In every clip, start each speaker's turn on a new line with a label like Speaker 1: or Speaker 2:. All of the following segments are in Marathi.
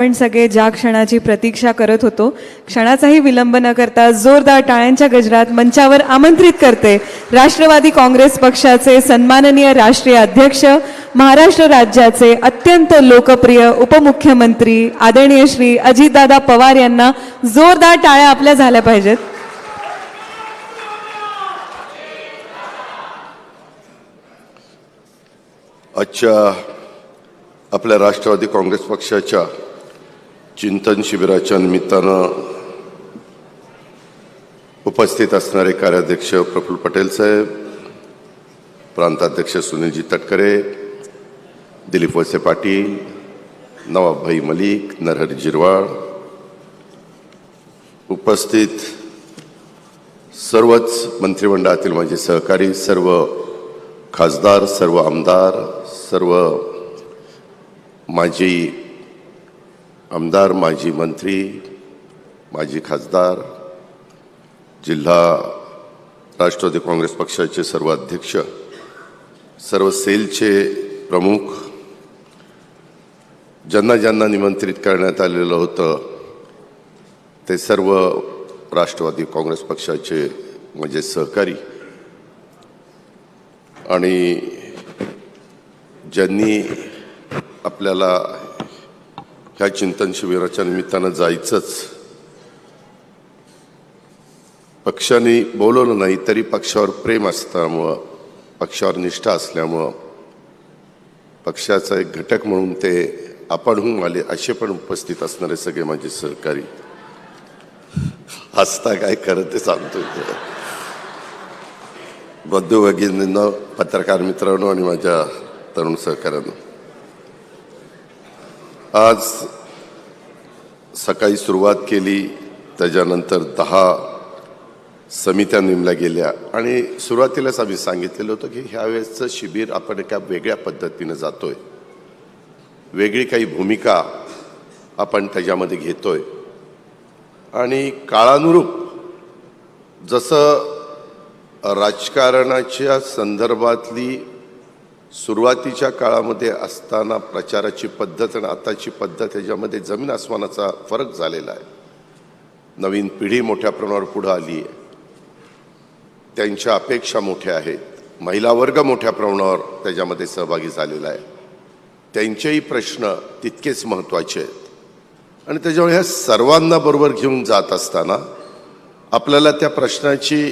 Speaker 1: आपण सगळे ज्या क्षणाची प्रतीक्षा करत होतो, क्षणाचाही विलंब न करता जोरदार टाळ्यांच्या गजरात मंचावर आमंत्रित करते राष्ट्रवादी काँग्रेस पक्षाचे सन्माननीय राष्ट्रीय अध्यक्ष, महाराष्ट्र राज्याचे अत्यंत लोकप्रिय उपमुख्यमंत्री आदरणीय श्री अजितदादा पवार यांना. जोरदार टाळ्या आपल्या झाल्या पाहिजेत.
Speaker 2: आजच्या आपल्या राष्ट्रवादी काँग्रेस पक्षाच्या चिंतन शिबिराच्या निमित्तानं उपस्थित असणारे कार्याध्यक्ष प्रफुल्ल पटेल साहेब, प्रांताध्यक्ष सुनीलजी तटकरे, दिलीप वळसे पाटील, नवाबभाई मलिक, नरहरी जिरवाळ, उपस्थित सर्वच मंत्रिमंडळातील माझे सहकारी, सर्व खासदार, सर्व आमदार, सर्व माजी आमदार, माजी मंत्री, माजी खासदार, जिल्हा राष्ट्रवादी काँग्रेस पक्षाचे सर्व अध्यक्ष, सर्व सेलचे प्रमुख, ज्यांना ज्यांना निमंत्रित करण्यात आलेलं होतं ते सर्व राष्ट्रवादी काँग्रेस पक्षाचे माझे सहकारी आणि ज्यांनी आपल्याला ह्या चिंतन शिबिराच्या निमित्तानं जायचंच, पक्षाने बोलवलं नाही तरी पक्षावर प्रेम असल्यामुळं, पक्षावर निष्ठा असल्यामुळं, पक्षाचा एक घटक म्हणून ते आपणहून आले असे पण उपस्थित असणारे सगळे माझे सहकारी. हसता काय करत ते सांगतो. बंधू भगिनींनो, पत्रकार मित्रांनो आणि माझ्या तरुण सहकाऱ्यांनो, आज सकाळी सुरुवात केली, त्याच्यानंतर 10 समित्या नेमल्या गेल्या आणि सुरुवातीलाच आम्ही सांगितलेलं होतं की ह्यावेळेसचं शिबिर आपण एका वेगळ्या पद्धतीनं जातोय, वेगळी काही भूमिका आपण त्याच्यामध्ये घेतोय आणि काळानुरूप जसं राजकारणाच्या संदर्भातली सुरुवातीच्या काळामध्ये असताना प्रचाराची पद्धत आणि आताची पद्धत याच्यामध्ये जमीन आसमानाचा फरक झालेला आहे. नवीन पिढी मोठ्या प्रमाणावर पुढे आली आहे, त्यांच्या अपेक्षा मोठ्या आहेत, महिला वर्ग मोठ्या प्रमाणावर त्याच्यामध्ये सहभागी झालेला आहे, त्यांचेही प्रश्न तितकेच महत्त्वाचे आहेत आणि त्याच्यामुळे ह्या सर्वांना बरोबर घेऊन जात असताना आपल्याला त्या प्रश्नाची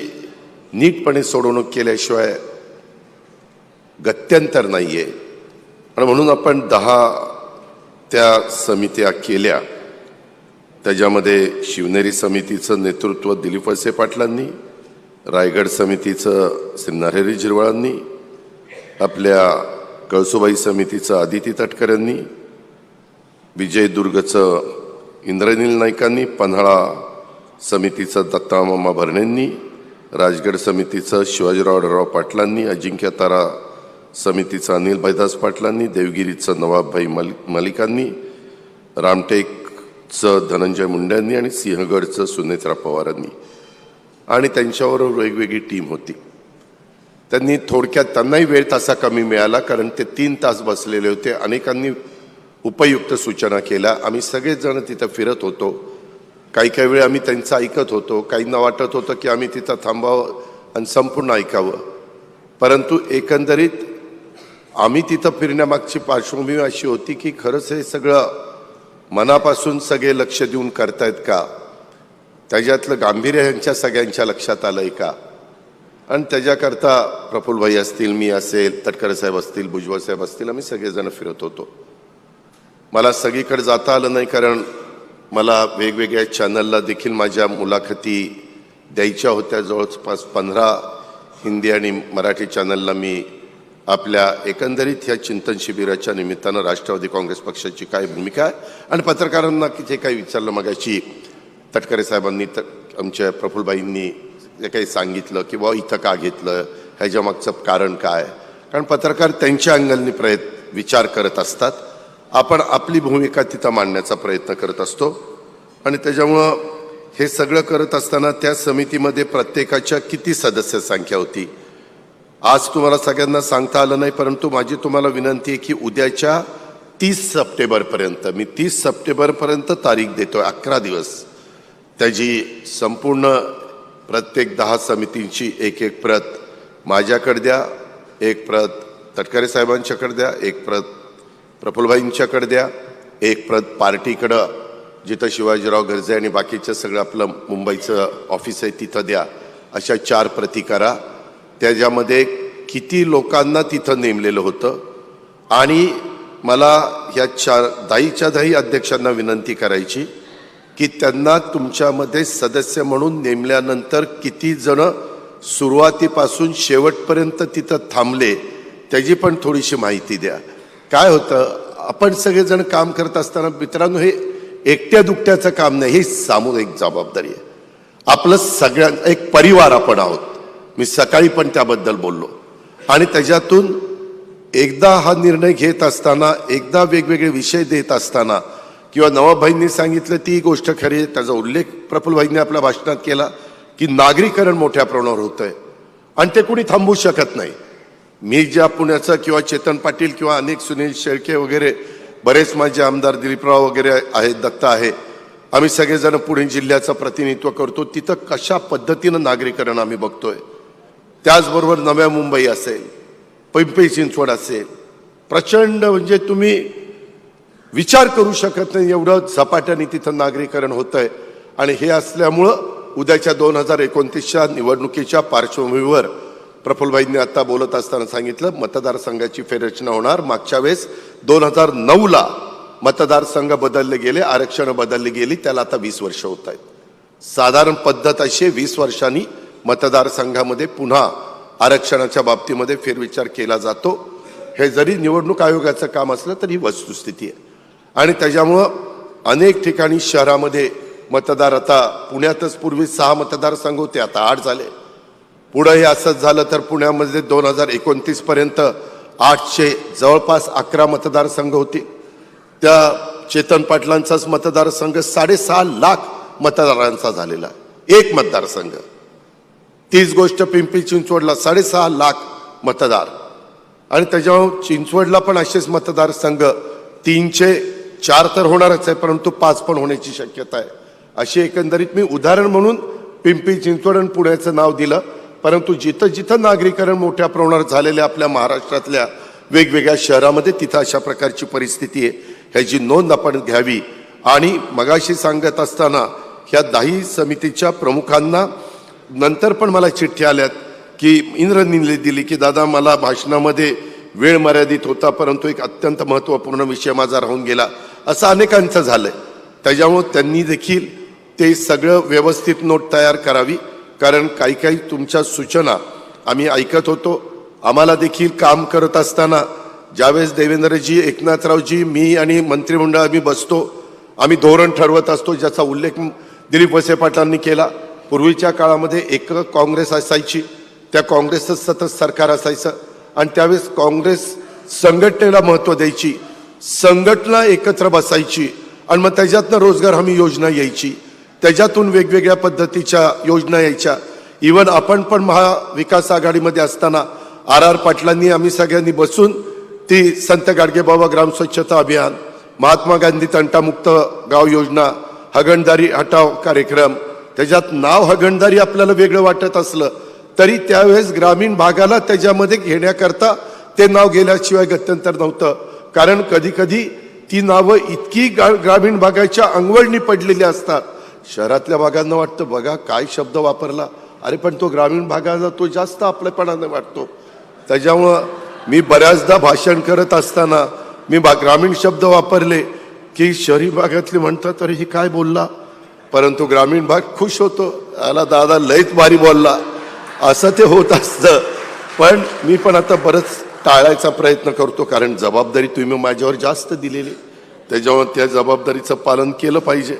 Speaker 2: नीटपणे सोडवणूक केल्याशिवाय गत्यंतर नाही आहे आणि म्हणून आपण 10 त्या समित्या केल्या. त्याच्यामध्ये शिवनेरी समितीचं नेतृत्व दिलीप वळसे पाटलांनी, रायगड समितीचं श्री नरहरी जिरवाळांनी, आपल्या कळसुबाई समितीचं आदिती तटकरेंनी, विजयदुर्गचं इंद्रनील नाईकांनी, पन्हाळा समितीचं दत्तामामा भरणेंनी, राजगड समितीचं शिवाजीराव पाटलांनी, अजिंक्यतारा समितीचं अनिल भाईदास पाटलांनी, देवगिरीचं नवाबभाई मलिकांनी, रामटेकचं धनंजय मुंड्यांनी आणि सिंहगडचं सुनेत्रा पवारांनी आणि त्यांच्याबरोबर वेगवेगळी टीम होती. त्यांनी थोडक्यात, त्यांनाही वेळ तसा कमी मिळाला कारण ते 3 तास बसलेले होते. अनेकांनी उपयुक्त सूचना केल्या. आम्ही सगळेजण तिथं फिरत होतो. काही काही वेळ आम्ही त्यांचं ऐकत होतो. काहींना वाटत होतं की आम्ही तिथं थांबावं आणि संपूर्ण ऐकावं, परंतु एकंदरीत आम्ही तिथं फिरण्यामागची पार्श्वभूमी अशी होती की खरंच हे सगळं मनापासून सगळे लक्ष देऊन करतायत का, त्याच्यातलं गांभीर्य यांच्या सगळ्यांच्या लक्षात आलं आहे का. आणि त्याच्याकरता प्रफुल्लभाई असतील, मी असेल, तटकरे साहेब असतील, भुजबळ साहेब असतील, आम्ही सगळेजण फिरत होतो. मला सगळीकडे जाता आलं नाही कारण मला वेगवेगळ्या चॅनलला देखील माझ्या मुलाखती द्यायच्या होत्या. जवळपास 15 हिंदी आणि मराठी चॅनलला मी आपल्या एकंदरीत ह्या चिंतन शिबिराच्या निमित्तानं राष्ट्रवादी काँग्रेस पक्षाची काय भूमिका आहे आणि पत्रकारांना तिथे काही विचारलं. मगाशी तटकरे साहेबांनी, आमच्या प्रफुल्लबाईंनी जे काही सांगितलं की बाबा इथं का घेतलं, ह्याच्या मागचं कारण काय, कारण पत्रकार त्यांच्या अँगलनी विचार करत असतात. आपण आपली भूमिका तिथं मांडण्याचा प्रयत्न करत असतो आणि त्याच्यामुळं हे सगळं करत असताना त्या समितीमध्ये प्रत्येकाच्या किती सदस्य संख्या होती आज तुम्हाला सगळ्यांना सांगता आलं नाही, परंतु माझी तुम्हाला विनंती आहे की उद्याच्या 30 सप्टेंबरपर्यंत, मी 30 सप्टेंबरपर्यंत तारीख देतोय, 11 दिवस, त्याची संपूर्ण प्रत्येक 10 समितींची एक एक प्रत माझ्याकडे द्या, एक प्रत तटकरे साहेबांच्याकडे द्या, एक प्रत प्रफुल्लभाईंच्याकडे द्या, एक प्रत पार्टीकडं जिथं शिवाजीराव गर्जे आणि बाकीचं सगळं आपलं मुंबईचं ऑफिस आहे तिथं द्या. अशा 4 प्रती करा. त्याच्यामध्ये किती लोकांना तिथं नेमलेलं होतं आणि मला ह्या 4 दाहीच्या दाही अध्यक्षांना विनंती करायची की त्यांना तुमच्यामध्ये सदस्य म्हणून नेमल्यानंतर किती जण सुरुवातीपासून शेवटपर्यंत तिथं थांबले त्याची पण थोडीशी माहिती द्या. काय होतं, आपण सगळेजण काम करत असताना मित्रांनो, हे एकट्या दुकट्याचं काम नाही, ही सामूहिक जबाबदारी आहे. आपलं सगळ्यां एक परिवार आपण आहोत. मी सकाळी पण त्याबद्दल बोललो. आणि त्याच्यातून एकदा हा निर्णय घेत असताना, एकदा वेगवेगळे विषय देत असताना, किंवा नवाभाईंनी सांगितलं ती गोष्ट खरी आहे, त्याचा उल्लेख प्रफुल्लभाईंनी आपल्या भाषणात केला की नागरीकरण मोठ्या प्रमाणावर होतंय आणि ते कोणी थांबवू शकत नाही. मी ज्या पुण्याचं किंवा चेतन पाटील किंवा अनेक सुनील शेळके वगैरे बरेच माझे आमदार दिलीपराव वगैरे आहेत, दत्ता आहे, आम्ही सगळेजण पुणे जिल्ह्याचं प्रतिनिधित्व करतो. तिथं कशा पद्धतीनं नागरीकरण आम्ही बघतोय. त्याचबरोबर नव्या मुंबई असेल, पिंपरी चिंचवड असेल, प्रचंड म्हणजे तुम्ही विचार करू शकत नाही एवढं झपाट्याने तिथं नागरीकरण होतंय. आणि हे असल्यामुळं उद्याच्या 2029च्या निवडणुकीच्या पार्श्वभूमीवर प्रफुल्लभाईंनी आता बोलत असताना सांगितलं मतदारसंघाची फेररचना होणार. मागच्या वेळेस 2009ला मतदारसंघ बदलले गेले, आरक्षण बदलली गेली, त्याला आता 20 वर्ष होत आहेत. साधारण पद्धत अशी 20 वर्षांनी मतदारसंघामध्ये पुन्हा आरक्षणाच्या बाबतीमध्ये फेरविचार केला जातो. हे जरी निवडणूक आयोगाचं काम असलं तरी ही वस्तुस्थिती आहे. आणि त्याच्यामुळं अनेक ठिकाणी शहरामध्ये मतदार, आता पुण्यातच पूर्वी 6 मतदारसंघ होते, आता 8 झाले. पुढं हे असंच झालं तर पुण्यामध्ये 2029 पर्यंत 800 जवळपास 11 मतदारसंघ होते. त्या चेतन पाटलांचाच मतदारसंघ 6.5 लाख मतदारांचा झालेला एक मतदारसंघ. तीच गोष्ट पिंपरी चिंचवडला 6.5 लाख मतदार. आणि त्याच्यावर चिंचवडला पण असेच मतदारसंघ 304 तर होणारच आहे, परंतु 5 पण होण्याची शक्यता आहे. अशी एकंदरीत मी उदाहरण म्हणून पिंपरी चिंचवड आणि पुण्याचं नाव दिलं. परंतु जिथं जिथं नागरीकरण मोठ्या प्रमाणावर झालेल्या आपल्या महाराष्ट्रातल्या वेगवेगळ्या शहरामध्ये तिथं अशा प्रकारची परिस्थिती आहे, ह्याची नोंद आपण घ्यावी. आणि मगाशी सांगत असताना ह्या 10 समितीच्या प्रमुखांना नंतर पण मला चिठ्ठी आल्यात की इंद्रनील दिली की दादा मला भाषणामध्ये वेळ मर्यादित होता, परंतु एक अत्यंत महत्त्वपूर्ण विषय माझा राहून गेला, असं अनेकांचं झालंय. त्याच्यामुळं त्यांनी देखील ते सगळं व्यवस्थित नोट तयार करावी. कारण काही काही तुमच्या सूचना आम्ही ऐकत होतो. आम्हाला देखील काम करत असताना ज्यावेळेस देवेंद्रजी, एकनाथरावजी, मी आणि मंत्रिमंडळ आम्ही बसतो, आम्ही धोरण ठरवत असतो, ज्याचा उल्लेख दिलीप वळसे पाटलांनी केला. पूर्वीच्या काळामध्ये एक काँग्रेस असायची, त्या काँग्रेसचं सतत सरकार असायचं आणि त्यावेळेस काँग्रेस संघटनेला महत्त्व द्यायची, संघटना एकत्र बसायची आणि मग त्याच्यातनं रोजगार हमी योजना यायची, त्याच्यातून वेगवेगळ्या पद्धतीच्या योजना यायच्या. इवन आपण पण महाविकास आघाडीमध्ये असताना RR पाटलांनी आम्ही सगळ्यांनी बसून ती संत गाडगेबाबा ग्राम स्वच्छता अभियान, महात्मा गांधी तंटामुक्त गाव योजना, हगणदारी हटाव कार्यक्रम, त्याच्यात नाव हगणदारी आपल्याला वेगळं वाटत असलं तरी त्यावेळेस ग्रामीण भागाला त्याच्यामध्ये घेण्याकरता ते नाव गेल्याशिवाय गत्यंतर नव्हतं. कारण कधी कधी ती नावं इतकी ग्रामीण भागाच्या अंगवळणी पडलेली असतात, शहरातल्या भागांना वाटतं बघा काय शब्द वापरला, अरे पण तो ग्रामीण भागाला तो जास्त आपलेपणाने वाटतो. त्याच्यामुळं मी बऱ्याचदा भाषण करत असताना मी ग्रामीण शब्द वापरले की शहरी भागातले म्हणतात अरे ही काय बोलला, परंतु ग्रामीण भाग खुश होतो, याला दादा लयच भारी बोलला, असं ते होत असतं. पण मी पण आता बरंच टाळायचा प्रयत्न करतो, कारण जबाबदारी तुम्ही माझ्यावर जास्त दिलेली, त्याच्यावर त्या जबाबदारीचं पालन केलं पाहिजे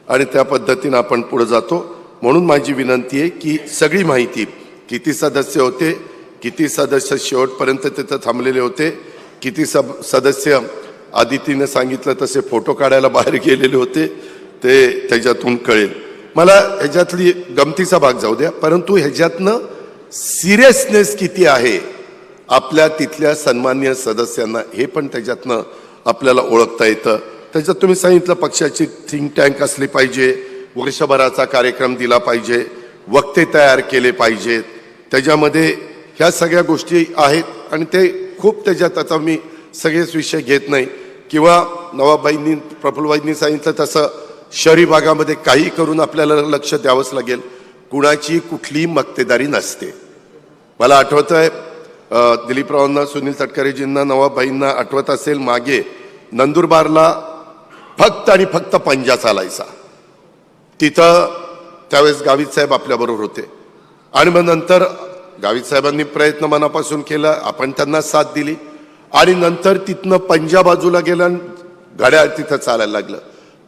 Speaker 2: आणि त्या पद्धतीनं आपण पुढे जातो. म्हणून माझी विनंती आहे की सगळी माहिती, किती सदस्य होते, किती सदस्य शेवटपर्यंत तिथं थांबलेले होते, किती सदस्य आदितीने सांगितलं तसे फोटो काढायला बाहेर गेलेले होते, ते त्याच्यातून कळेल. मला ह्याच्यातली गमतीचा भाग जाऊ द्या, परंतु ह्याच्यातनं सिरियसनेस किती आहे आपल्या तिथल्या सन्माननीय सदस्यांना हे पण त्याच्यातनं आपल्याला ओळखता येतं. त्याच्यात तुम्ही सांगितलं पक्षाची थिंक टँक असली पाहिजे, वर्षभराचा कार्यक्रम दिला पाहिजे, वक्ते तयार केले पाहिजेत, त्याच्यामध्ये ह्या सगळ्या गोष्टी आहेत आणि ते खूप त्याच्यात आता मी सगळेच विषय घेत नाही किंवा नवाबाईंनी प्रफुल्लबाईंनी सांगितलं तसं शहरी भागामध्ये काही करून आपल्याला लक्ष द्यावंच लागेल. कुणाची कुठलीही मक्तेदारी नसते. मला आठवतंय दिलीपरावांना, सुनील तटकरेजींना, नवाबाईंना आठवत असेल मागे नंदुरबारला फक्त आणि फक्त पंजा चालायचा. तिथं त्यावेळेस गावित साहेब आपल्याबरोबर होते आणि मग नंतर गावित साहेबांनी प्रयत्न मनापासून केला, आपण त्यांना साथ दिली आणि नंतर तिथनं पंजा बाजूला गेला आणि घड्याळ तिथं चालायला लागलं.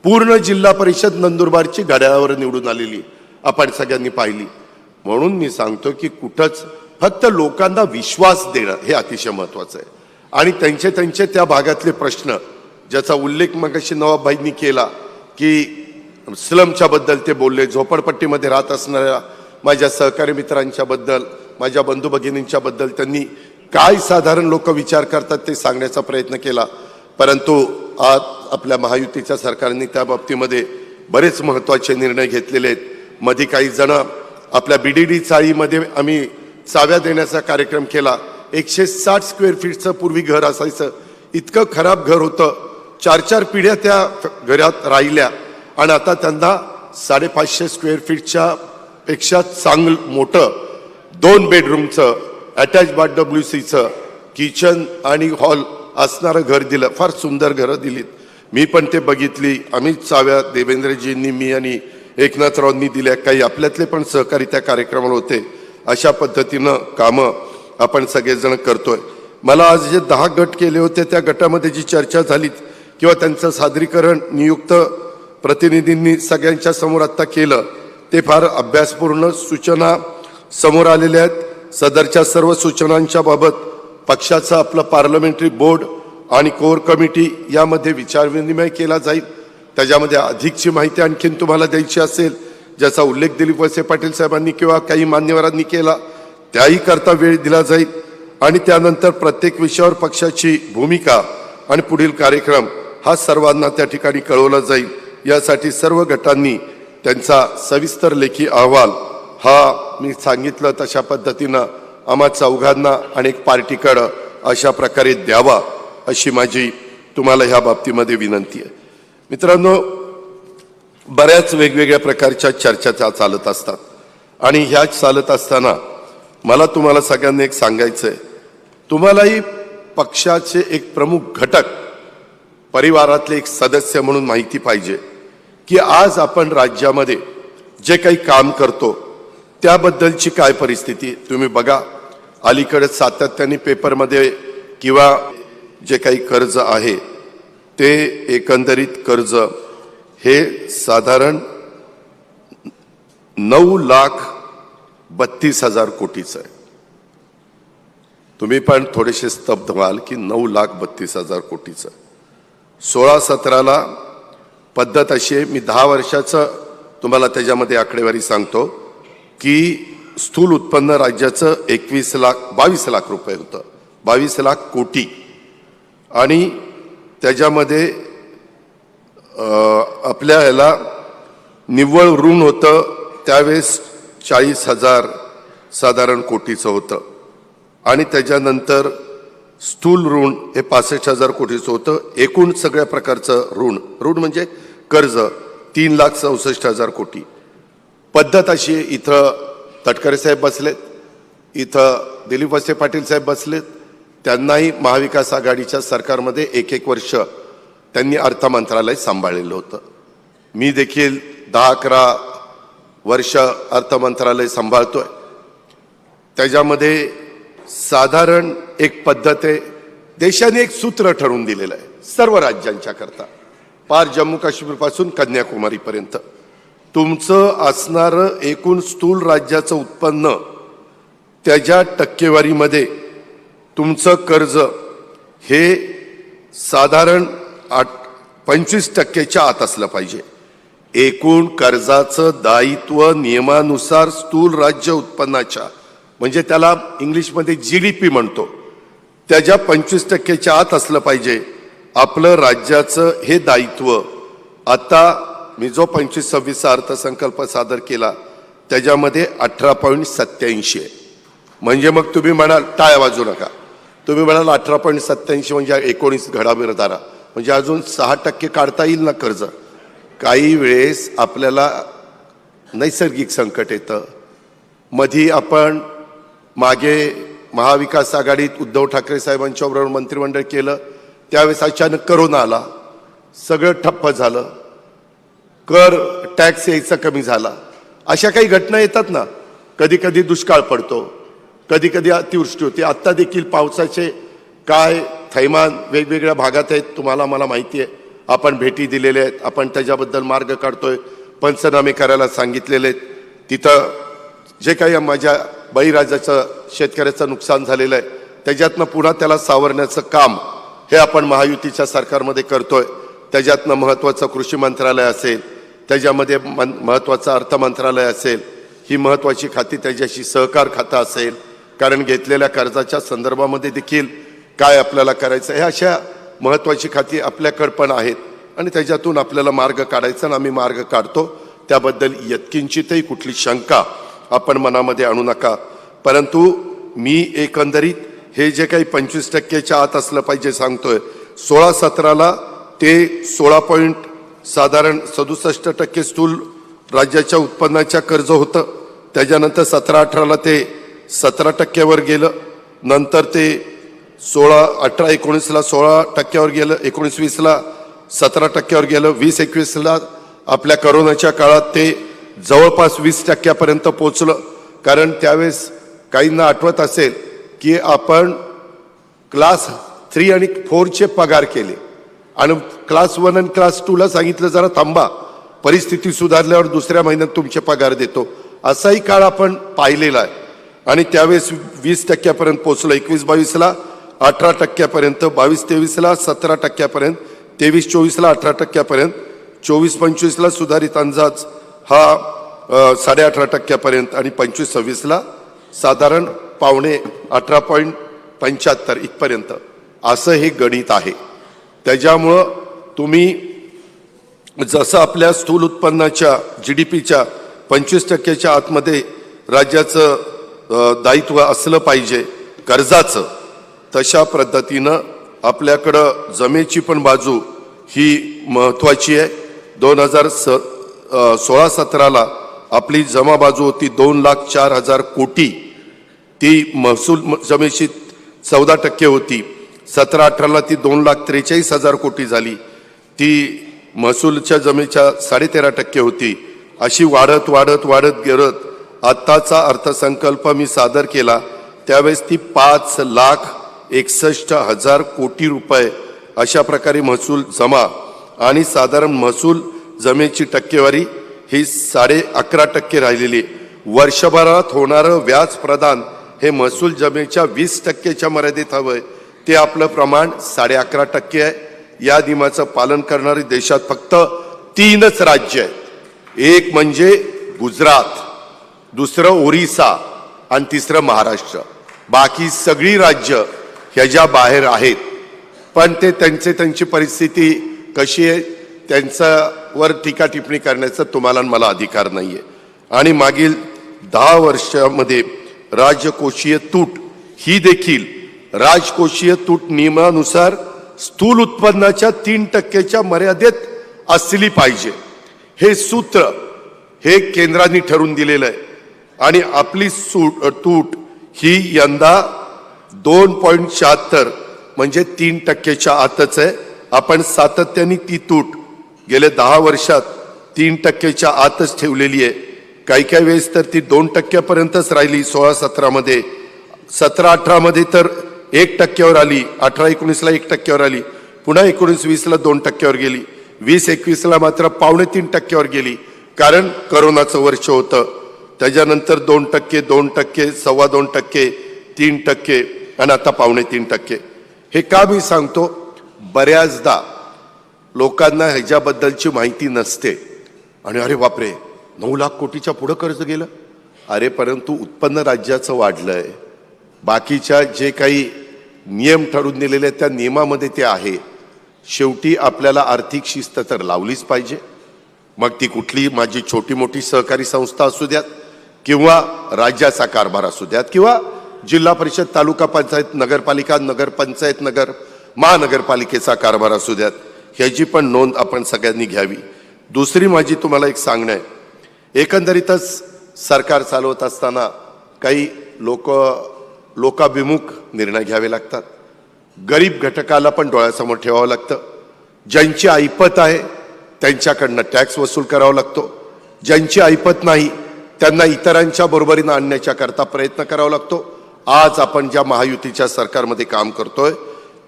Speaker 2: पूर्ण जिल्हा परिषद नंदुरबारची घड्याळावर निवडून आलेली आपण सगळ्यांनी पाहिली. म्हणून मी सांगतो की कुठंच फक्त लोकांना विश्वास देणं हे अतिशय महत्वाचं आहे आणि त्यांचे त्या भागातले प्रश्न ज्याचा उल्लेख मगाशी नवाबाईंनी केला की स्लमच्या बद्दल ते बोलले, झोपडपट्टीमध्ये राहत असणाऱ्या माझ्या सहकारी मित्रांच्या बद्दल, माझ्या बंधू भगिनींच्या बद्दल त्यांनी काय साधारण लोक विचार करतात ते सांगण्याचा प्रयत्न केला. परंतु आज आपल्या महायुतीच्या सरकारने त्या बाबतीमध्ये बरेच महत्त्वाचे निर्णय घेतलेले आहेत. मध्ये काही जण आपल्या BDD चाळीमध्ये आम्ही चाव्या देण्याचा कार्यक्रम केला. 160 स्क्वेअर फीटचं पूर्वी घर असायचं, इतकं खराब घर होतं, 4-4 पिढ्या त्या घरात राहिल्या आणि आता त्यांना 550 स्क्वेअर फीटच्या पेक्षा चांगलं मोठं 2 बेडरूमचं अटॅच WCचं किचन आणि हॉल असणारं घर दिलं. फार सुंदर घरं दिलीत. मी पण ते बघितली. आम्ही चाव्या देवेंद्रजींनी, मी आणि एकनाथरावांनी दिल्या. काही आपल्यातले पण सहकारी त्या कार्यक्रमाला होते. अशा पद्धतीनं कामं आपण सगळेजण करतोय. मला आज जे 10 गट केले होते त्या गटामध्ये जी चर्चा झाली किंवा त्यांचं सादरीकरण नियुक्त प्रतिनिधींनी सगळ्यांच्या समोर आत्ता केलं ते फार अभ्यासपूर्ण सूचना समोर आलेल्या आहेत. सदरच्या सर्व सूचनांच्या बाबत पक्षाचं आपलं पार्लमेंटरी बोर्ड आणि कोर कमिटी यामध्ये विचारविनिमय केला जाईल. त्याच्यामध्ये अधिकची माहिती आणखीन तुम्हाला द्यायची असेल ज्याचा उल्लेख दिलीप वळसे पाटील साहेबांनी किंवा काही मान्यवरांनी केला त्याही करता वेळ दिला जाईल आणि त्यानंतर प्रत्येक विषयावर पक्षाची भूमिका आणि पुढील कार्यक्रम हा सर्वांना त्या ठिकाणी कळवला जाईल. यासाठी सर्व गटांनी त्यांचा सविस्तर लेखी अहवाल हा मी सांगितलं तशा पद्धतीनं आम्हा चौघांना आणि एक पार्टीकडं अशा प्रकारे द्यावा अशी माझी तुम्हाला ह्या बाबतीमध्ये विनंती आहे. मित्रांनो, बऱ्याच वेगवेगळ्या प्रकारच्या चर्चा चालत असतात आणि ह्या चालत असताना मला तुम्हाला सगळ्यांना एक सांगायचं आहे, तुम्हालाही पक्षाचे एक प्रमुख घटक, परिवारातले एक सदस्य म्हणून माहिती पाहिजे की आज आपण राज्यामध्ये जे काही काम करतो त्याबद्दलची काय परिस्थिती. तुम्ही बघा, अलीकडे सातत्याने पेपरमध्ये किंवा जे काही कर्ज आहे ते एकंदरीत कर्ज हे साधारण 9,32,000 कोटीचं आहे. तुम्ही पण थोडेसे स्तब्ध व्हाल की 9,32,000 कोटीचं. 16-17ला पद्धत अशी आहे, मी 10 वर्षाचं तुम्हाला त्याच्यामध्ये आकडेवारी सांगतो की स्थूल उत्पन्न राज्याचं 22 लाख रुपये होतं, 22 लाख कोटी आणि त्याच्यामध्ये आपल्या ह्याला निव्वळ ऋण होतं त्यावेळेस 40,000 साधारण कोटीचं होतं आणि त्याच्यानंतर स्थूल ऋण हे 65,000 कोटीचं होतं. एकूण सगळ्या प्रकारचं ऋण म्हणजे कर्ज 3,64,000 कोटी. पद्धत अशी, इथं तटकरे साहेब बसलेत, इथं दिलीप वळसे पाटील साहेब बसलेत, त्यांनाही महाविकास आघाडीच्या सरकारमध्ये 1-1 वर्ष त्यांनी अर्थ मंत्रालय सांभाळलेलं होतं. मी देखील 10-11 वर्ष अर्थ मंत्रालय सांभाळतोय. त्याच्यामध्ये साधारण एक पद्धत आहे, देशाने एक सूत्र ठरवून दिलेलं आहे सर्व राज्यांच्या करता, पार जम्मू काश्मीर पासून कन्याकुमारीपर्यंत. तुमचं असणारं एकूण स्थूल राज्याचं उत्पन्न त्याच्या टक्केवारीमध्ये तुमचं कर्ज हे साधारण 25% आत असलं पाहिजे. एकूण कर्जाचं दायित्व नियमानुसार स्थूल राज्य उत्पन्नाच्या, म्हणजे त्याला इंग्लिशमध्ये GDP म्हणतो, त्याच्या 25% आत असलं पाहिजे. आपलं राज्याचं हे दायित्व आता मी जो 25-26 अर्थसंकल्प सादर केला त्याच्यामध्ये 18.87 आहे. म्हणजे मग तुम्ही म्हणाल टाळ्या वाजू नका, तुम्ही म्हणाल 18.87 म्हणजे 19 घडाभर धारा, म्हणजे अजून 6% काढता येईल ना कर्ज. काही वेळेस आपल्याला नैसर्गिक संकट येतं. मधी आपण मागे महाविकास आघाडीत उद्धव ठाकरे साहेबांच्या बरोबर मंत्रिमंडळ केलं, त्यावेळेस अचानक करोना आला, सगळं ठप्प झालं, कर टॅक्स यायचा कमी झाला. अशा काही घटना येतात ना. कधी कधी दुष्काळ पडतो, कधी कधी अतिवृष्टी होते. आत्ता देखील पावसाचे काय थैमान वेगवेगळ्या भागात आहेत, तुम्हाला मला माहिती आहे. आपण भेटी दिलेल्या आहेत, आपण त्याच्याबद्दल मार्ग काढतोय, पंचनामे करायला सांगितलेले आहेत. तिथं जे काही माझ्या बळीराजाचं शेतकऱ्याचं नुकसान झालेलं आहे त्याच्यातनं पुन्हा त्याला सावरण्याचं काम हे आपण महायुतीच्या सरकारमध्ये करतोय. त्याच्यातनं महत्त्वाचं कृषी मंत्रालय असेल, त्याच्यामध्ये महत्त्वाचं अर्थ मंत्रालय असेल, ही महत्त्वाची खाती, त्याच्याशी सहकार खातं असेल, कारण घेतलेल्या कर्जाच्या संदर्भामध्ये देखील काय आपल्याला करायचं, हे अशा महत्त्वाची खाती आपल्याकडं पण आहेत आणि त्याच्यातून आपल्याला मार्ग काढायचा आणि आम्ही मार्ग काढतो. त्याबद्दल यत्किंचितही कुठली शंका आपण मनामध्ये आणू नका. परंतु मी एकंदरीत हे जे काही 25%च्या आत असलं पाहिजे सांगतोय. 16-17ला ते 67% स्थूल राज्याच्या उत्पन्नाच्या कर्ज होतं. त्याच्यानंतर 17-18ला ते 17%वर गेलं, नंतर ते 18-19ला 16%वर गेलं, 19-20ला 17%वर गेलं, 20-21ला आपल्या करोनाच्या काळात ते जवळपास 20%पर्यंत पोचलं. कारण त्यावेळेस काहींना आठवत असेल की आपण क्लास 3 आणि 4चे पगार केले आणि क्लास 1 आणि क्लास 2ला सांगितलं जरा थांबा, परिस्थिती सुधारल्यावर दुसऱ्या महिन्यात तुमचे पगार देतो. असाही काळ आपण पाहिलेला आहे आणि त्यावेळेस 20%पर्यंत पोचलं. 21-22ला 18%पर्यंत, 22-23ला 17%पर्यंत, 23-24ला 18%पर्यंत, 24-25ला सुधारित अंदाज हा 18.5% आणि 25-26ला साधारण 18.75 इथपर्यंत असं हे गणित आहे. त्याच्यामुळं तुम्ही जसं आपल्या स्थूल उत्पन्नाच्या GDPच्या 25%च्या आतमध्ये राज्याचं दायित्व असलं पाहिजे कर्जाचं, तशा पद्धतीनं आपल्याकडं जमेची पण बाजू ही महत्त्वाची आहे. 2016-17ला आपली जमा बाजू होती 2,04,000 कोटी, ती महसूल जमेची 14% होती. 17-18ला ती 2,43,000 कोटी झाली, ती महसूलच्या जमेच्या 13.5% होती. अशी वाढत वाढत वाढत गेलं. आत्ताचा अर्थसंकल्प मी सादर केला त्यावेळेस ती 5,61,000 कोटी रुपये अशा प्रकारे महसूल जमा आणि साधारण महसूल जमेची टक्केवारी ही 11.5% राहिलेली. वर्षभरात होणारं व्याज प्रदान हे महसूल जमेच्या 20%च्या मर्यादेत हवंय. ते आपलं प्रमाण 11.5% आहे. या नियमाचं पालन करणारी देशात फक्त 3च राज्य आहेत. एक म्हणजे गुजरात, दुसरं ओरिसा आणि तिसरं महाराष्ट्र. बाकी सगळी राज्य ह्याच्या बाहेर आहेत. पण ते त्यांची परिस्थिती कशी आहे त्यांच्यावर टीका टिप्पणी करण्याचा तुम्हाला मला अधिकार नाहीये. आणि मागील 10 वर्षामध्ये राजकोषीय तूट ही देखील राजकोषीय तूट नियमानुसार स्थूल उत्पन्नाच्या 3%च्या मर्यादेत असली पाहिजे. हे सूत्र हे केंद्राने ठरवून दिलेलं आहे आणि आपली तूट ही यंदा 2.76 म्हणजे 3%च्या आतच आहे. आपण सातत्याने ती तूट गेल्या 10 वर्षात 3%च्या आतच ठेवलेली आहे. काही काही वेळेस तर ती 2%पर्यंतच राहिली. 16-17मध्ये, 17-18मध्ये तर 1%वर आली, 18-19ला 1%वर आली, पुन्हा 19-20ला 2%वर गेली, 20-21ला मात्र 2.5% गेली. कारण करोनाचं वर्ष होतं. त्याच्यानंतर 2%, 2%, 2.25%, 3% आणि आता 2.5%. हे का मी सांगतो? बऱ्याचदा लोकांना ह्याच्याबद्दलची माहिती नसते आणि अरे बापरे 9 लाख कोटीच्या पुढं कर्ज गेलं. अरे परंतु उत्पन्न राज्याचं वाढलंय, बाकीच्या जे काही नियम ठरवून दिलेले त्या नियमामध्ये ते आहे. शेवटी आपल्याला आर्थिक शिस्त तर लावलीच पाहिजे, मग ती कुठली माझी छोटी मोठी सहकारी संस्था असू द्यात किंवा राज्याचा कारभार असू द्यात किंवा जिल्हा परिषद, तालुका पंचायत, नगरपालिका, नगरपंचायत, महानगरपालिकेचा कारभार असू द्यात, ह्याची पण नोंद आपण सगळ्यांनी घ्यावी. दुसरी माझी तुम्हाला एक सांगणं आहे, एकंदरीतच सरकार चालवत असताना काही लोकाभिमुख निर्णय घ्यावे लागतात. गरीब घटकाला पण डोळ्यासमोर ठेवावं लागतं. ज्यांची ऐपत आहे त्यांच्याकडनं टॅक्स वसूल करावा लागतो. ज्यांची ऐपत नाही त्यांना इतरांच्या बरोबरीनं आणण्याच्या करता प्रयत्न करावा लागतो. आज आपण ज्या महायुतीच्या सरकारमध्ये काम करतोय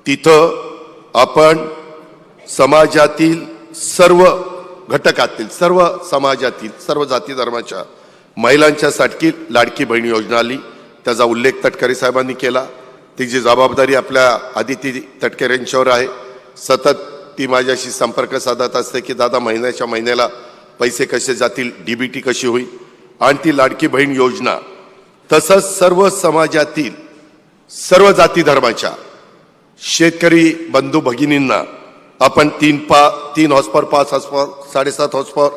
Speaker 2: तिथं आपण समाजातील सर्व घटकातील, सर्व समाजातील, सर्व जाती धर्माच्या महिलांच्यासाठी लाडकी बहीण योजना आली. त्याचा उल्लेख तटकरे साहेबांनी केला. तिची जबाबदारी आपल्या आदिती तटकरे यांच्यावर आहे. सतत ती माझ्याशी संपर्क साधत असते की दादा महिन्याच्या महिन्याला पैसे कसे जातील, डीबीटी कशी होईल, आणि ती लाडकी बहीण योजना तसंच सर्व समाजातील सर्व जाती धर्माच्या शेतकरी बंधू भगिनींना आपण 3 हॉर्सपॉवर, 5 हॉर्सपॉवर, 7.5 हॉर्सपॉवर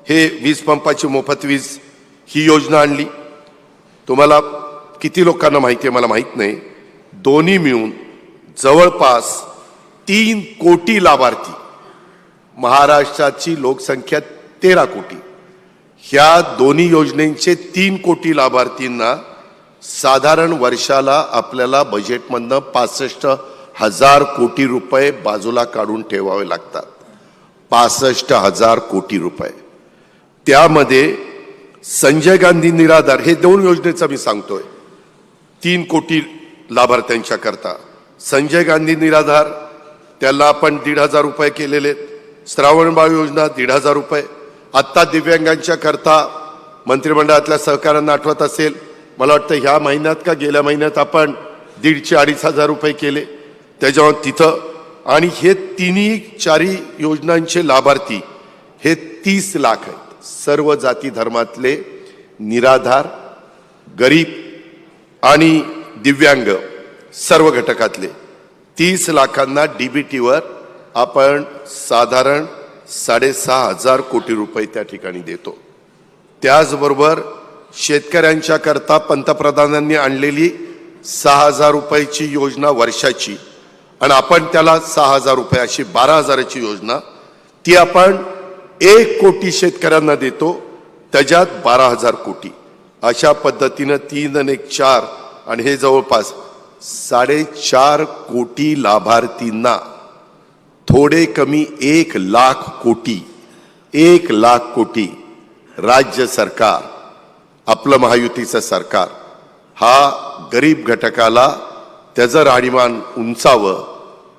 Speaker 2: हे वीज पंपाची मोफत वीज ही योजना आणली. तुम्हाला किती लोकांना माहिती आहे मला माहीत नाही, दोन्ही मिळून जवळपास 3 कोटी लाभार्थी, महाराष्ट्राची लोकसंख्या 13 कोटी, ह्या दोन्ही योजनेचे 3 कोटी लाभार्थींना साधारण वर्षाला आपल्याला बजेटमधनं 65,000 कोटी रुपये बाजूला काढून ठेवावे लागतात. 65,000 कोटी रुपये. त्यामध्ये संजय गांधी निराधार हे 2 योजनेचं मी सांगतोय, 3 कोटी लाभार्थ्यांच्या करता. संजय गांधी निराधार त्याला आपण 1,500 रुपये केलेले. श्रावणबाळ योजना 1,500 रुपये. आत्ता दिव्यांगांच्या करता मंत्रिमंडळातल्या सहकाऱ्यांना आठवत असेल, मला वाटतं ह्या महिन्यात का गेल्या महिन्यात आपण 1,500-2,500 रुपये केले त्याच्यावर तिथं. आणि हे 3-4 योजनांचे लाभार्थी हे 30 लाख आहेत. सर्व जाती धर्मातले निराधार, गरीब आणि दिव्यांग सर्व घटकातले 30 लाखांना डीबीटीवर आपण साधारण 6,500 कोटी रुपये त्या ठिकाणी देतो. त्याचबरोबर शेतकऱ्यांच्या करता पंतप्रधानांनी आणलेली 6,000 रुपयाची योजना वर्षाची, आणि आपण त्याला 6,000 रुपये अशी 12,000ची योजना, ती आपण 1 कोटी शेतकऱ्यांना देतो, त्याच्यात 12,000 कोटी. अशा पद्धतीनं 3 आणि 1 4 आणि हे जवळपास 4.5 कोटी लाभार्थींना थोडे कमी 1 लाख कोटी राज्य सरकार, आपलं महायुतीचं सरकार हा गरीब घटकाला त्याचं राहणीमान उंचावं,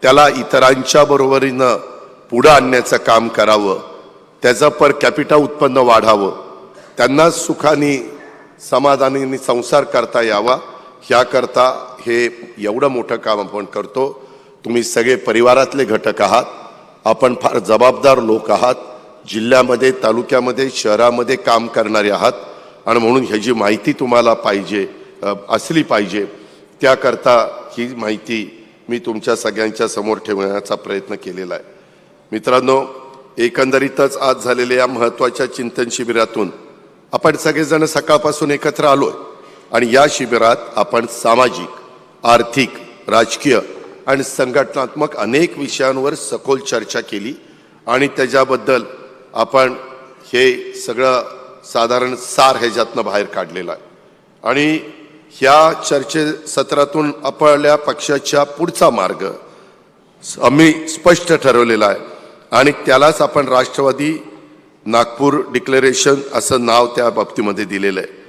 Speaker 2: त्याला इतरांच्या बरोबरीनं पुढं आणण्याचं काम करावं, त्याचं पर कॅपिटा उत्पन्न वाढावं, त्यांना सुखाने समाधानाने संसार करता यावा, ह्याकरता हे एवढं मोठं काम आपण करतो. तुम्ही सगळे परिवारातले घटक आहात, आपण फार जबाबदार लोक आहात, जिल्ह्यामध्ये, तालुक्यामध्ये, शहरामध्ये काम करणारे आहात, आणि म्हणून ह्याची माहिती तुम्हाला पाहिजे, असली पाहिजे. त्याकरता ही माहिती मी तुमच्या सगळ्यांच्या समोर ठेवण्याचा प्रयत्न केलेला आहे. मित्रांनो, एकंदरीतच आज झालेल्या या महत्त्वाच्या चिंतन शिबिरातून आपण सगळेजण सकाळपासून एकत्र आलोय, आणि या शिबिरात आपण सामाजिक, आर्थिक, राजकीय आणि संघटनात्मक अनेक विषयांवर सखोल चर्चा केली, आणि त्याच्याबद्दल आपण हे सगळं साधारण सार ह्याच्यातनं बाहेर काढलेलं आहे. आणि ह्या चर्चेसत्रातून आपल्या पक्षाच्या पुढचा मार्ग आम्ही स्पष्ट ठरवलेला आहे, आणि त्यालाच आपण राष्ट्रवादी नागपूर डिक्लेरेशन असं नाव त्या बाबतीमध्ये दिलेलं आहे.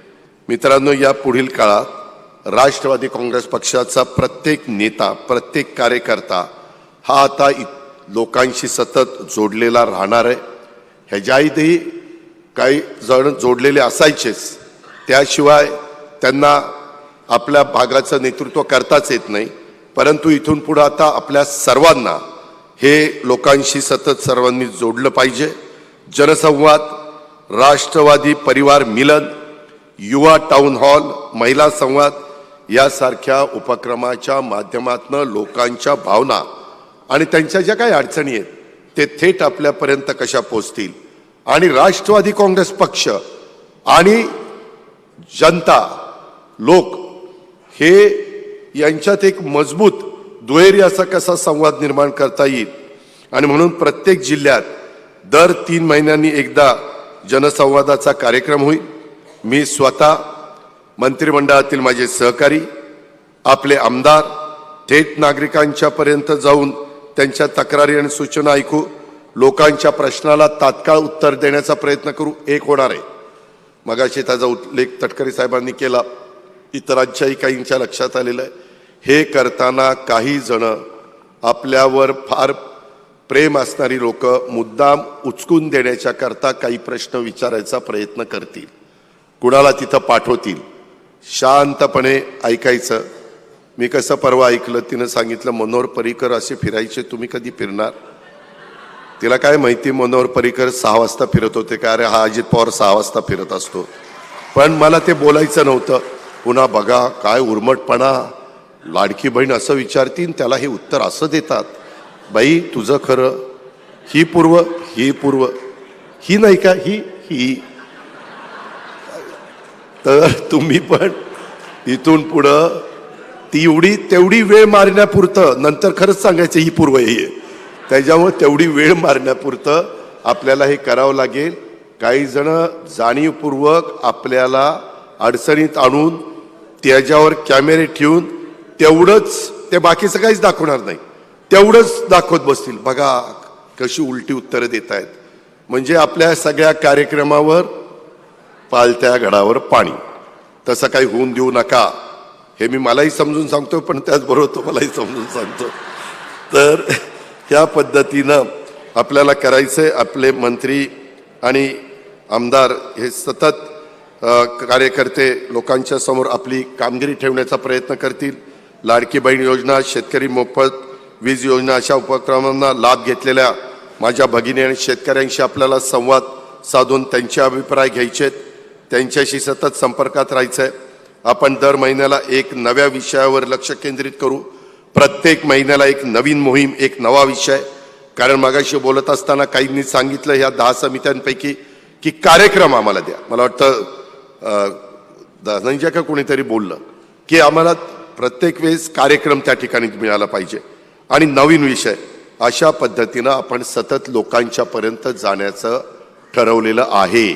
Speaker 2: मित्रांनो, या पुढील काळात राष्ट्रवादी काँग्रेस पक्षाचा प्रत्येक नेता, प्रत्येक कार्यकर्ता हा आता लोकांशी सतत जोडलेला राहणार आहे. ह्याच्याआधी काही जण जोडलेले असायचेच, त्याशिवाय त्यांना आपल्या भागाचं नेतृत्व करताच येत नाही, परंतु इथून पुढे आता आपल्या सर्वांना हे लोकांशी सतत सर्वांनी जोडलं पाहिजे. जनसंवाद, राष्ट्रवादी परिवार मिलन, युवा टाउन हॉल, महिला संवाद यासारख्या उपक्रमाच्या माध्यमातून लोकांच्या भावना आणि त्यांच्या ज्या काही अडचणी आहेत ते थेट आपल्यापर्यंत कशा पोहोचतील आणि राष्ट्रवादी काँग्रेस पक्ष आणि जनता लोक हे यांच्यात एक मजबूत दुहेरी असा कसा संवाद निर्माण करता येईल आणि म्हणून प्रत्येक जिल्ह्यात दर 3 महिन्यांनी एकदा जनसंवादाचा कार्यक्रम होईल. मी स्वतः, मंत्रिमंडळातील माझे सहकारी, आपले आमदार थेट नागरिकांच्या पर्यंत जाऊन त्यांच्या तक्रारी आणि सूचना ऐकू, लोकांच्या प्रश्नाला तात्काळ उत्तर देण्याचा प्रयत्न करू. एक होणार आहे, मगाशी त्याचा उल्लेख तटकरे साहेबांनी केला, इतरांच्याही काहींच्या लक्षात आलेलं आहे. हे करताना काही जण आपल्यावर फार प्रेम असणारी लोक मुद्दाम उचकून देण्याच्या करता काही प्रश्न विचारायचा प्रयत्न करतील, कुणाला तिथं पाठवतील. शांतपणे ऐकायचं. मी कसं परवा ऐकलं, तिनं सांगितलं मनोहर पर्रिकर असे फिरायचे, तुम्ही कधी फिरणार? तिला काय माहिती मनोहर पर्रिकर 6 वाजता फिरत होते का? अरे हा अजित पवार 6 वाजता फिरत असतो. पण मला ते बोलायचं नव्हतं. पुन्हा बघा काय उर्मटपणा, लाडकी बहीण असं विचारतील त्याला हे उत्तर असं देतात. बाई तुझं खरं, ही पूर्व, ही नाही का, ही तर तुम्ही पण इथून पुढं तेवढी वेळ मारण्यापुरतं, नंतर खरंच सांगायचं ही पूर्व आहे, त्याच्यामुळे तेवढी वेळ मारण्यापुरतं आपल्याला हे करावं लागेल. काही जण जाणीवपूर्वक आपल्याला अडचणीत आणून त्याच्यावर कॅमेरे ठेवून तेवढंच, ते बाकीचं काहीच दाखवणार नाही, तेवढंच दाखवत बसतील. बघा कशी उलटी उत्तरं देत आहेत. म्हणजे आपल्या सगळ्या कार्यक्रमावर पालत्या घडावर पाणी. तसं काही होऊन देऊ नका, हे मी मलाही समजून सांगतो, पण त्याचबरोबर तुम्हालाही समजून सांगतो. तर ह्या पद्धतीनं आपल्याला करायचंय. आपले मंत्री आणि आमदार हे सतत कार्यकर्ते लोकांच्या समोर आपली कामगिरी ठेवण्याचा प्रयत्न करतील. लाडकी बहीण योजना, शेतकरी मोफत वीज योजना अशा उपक्रमांना लाभ घेतलेल्या माझ्या भगिनी आणि शेतकऱ्यांशी आपल्याला संवाद साधून त्यांचे अभिप्राय घ्यायचेत, त्यांच्याशी सतत संपर्कात राहायचंय. आपण दर महिन्याला एक नव्या विषयावर लक्ष केंद्रित करू. प्रत्येक महिन्याला एक नवीन मोहीम, एक नवा विषय. कारण मगाशी बोलत असताना काहींनी सांगितलं ह्या 10 समित्यांपैकी की कार्यक्रम आम्हाला द्या. मला वाटतं धनंजय का कोणीतरी बोललं की आम्हाला प्रत्येक वेळेस कार्यक्रम त्या ठिकाणी मिळाला पाहिजे आणि नवीन विषय. अशा पद्धतीनं आपण सतत लोकांच्या पर्यंत जाण्याचं ठरवलेलं आहे.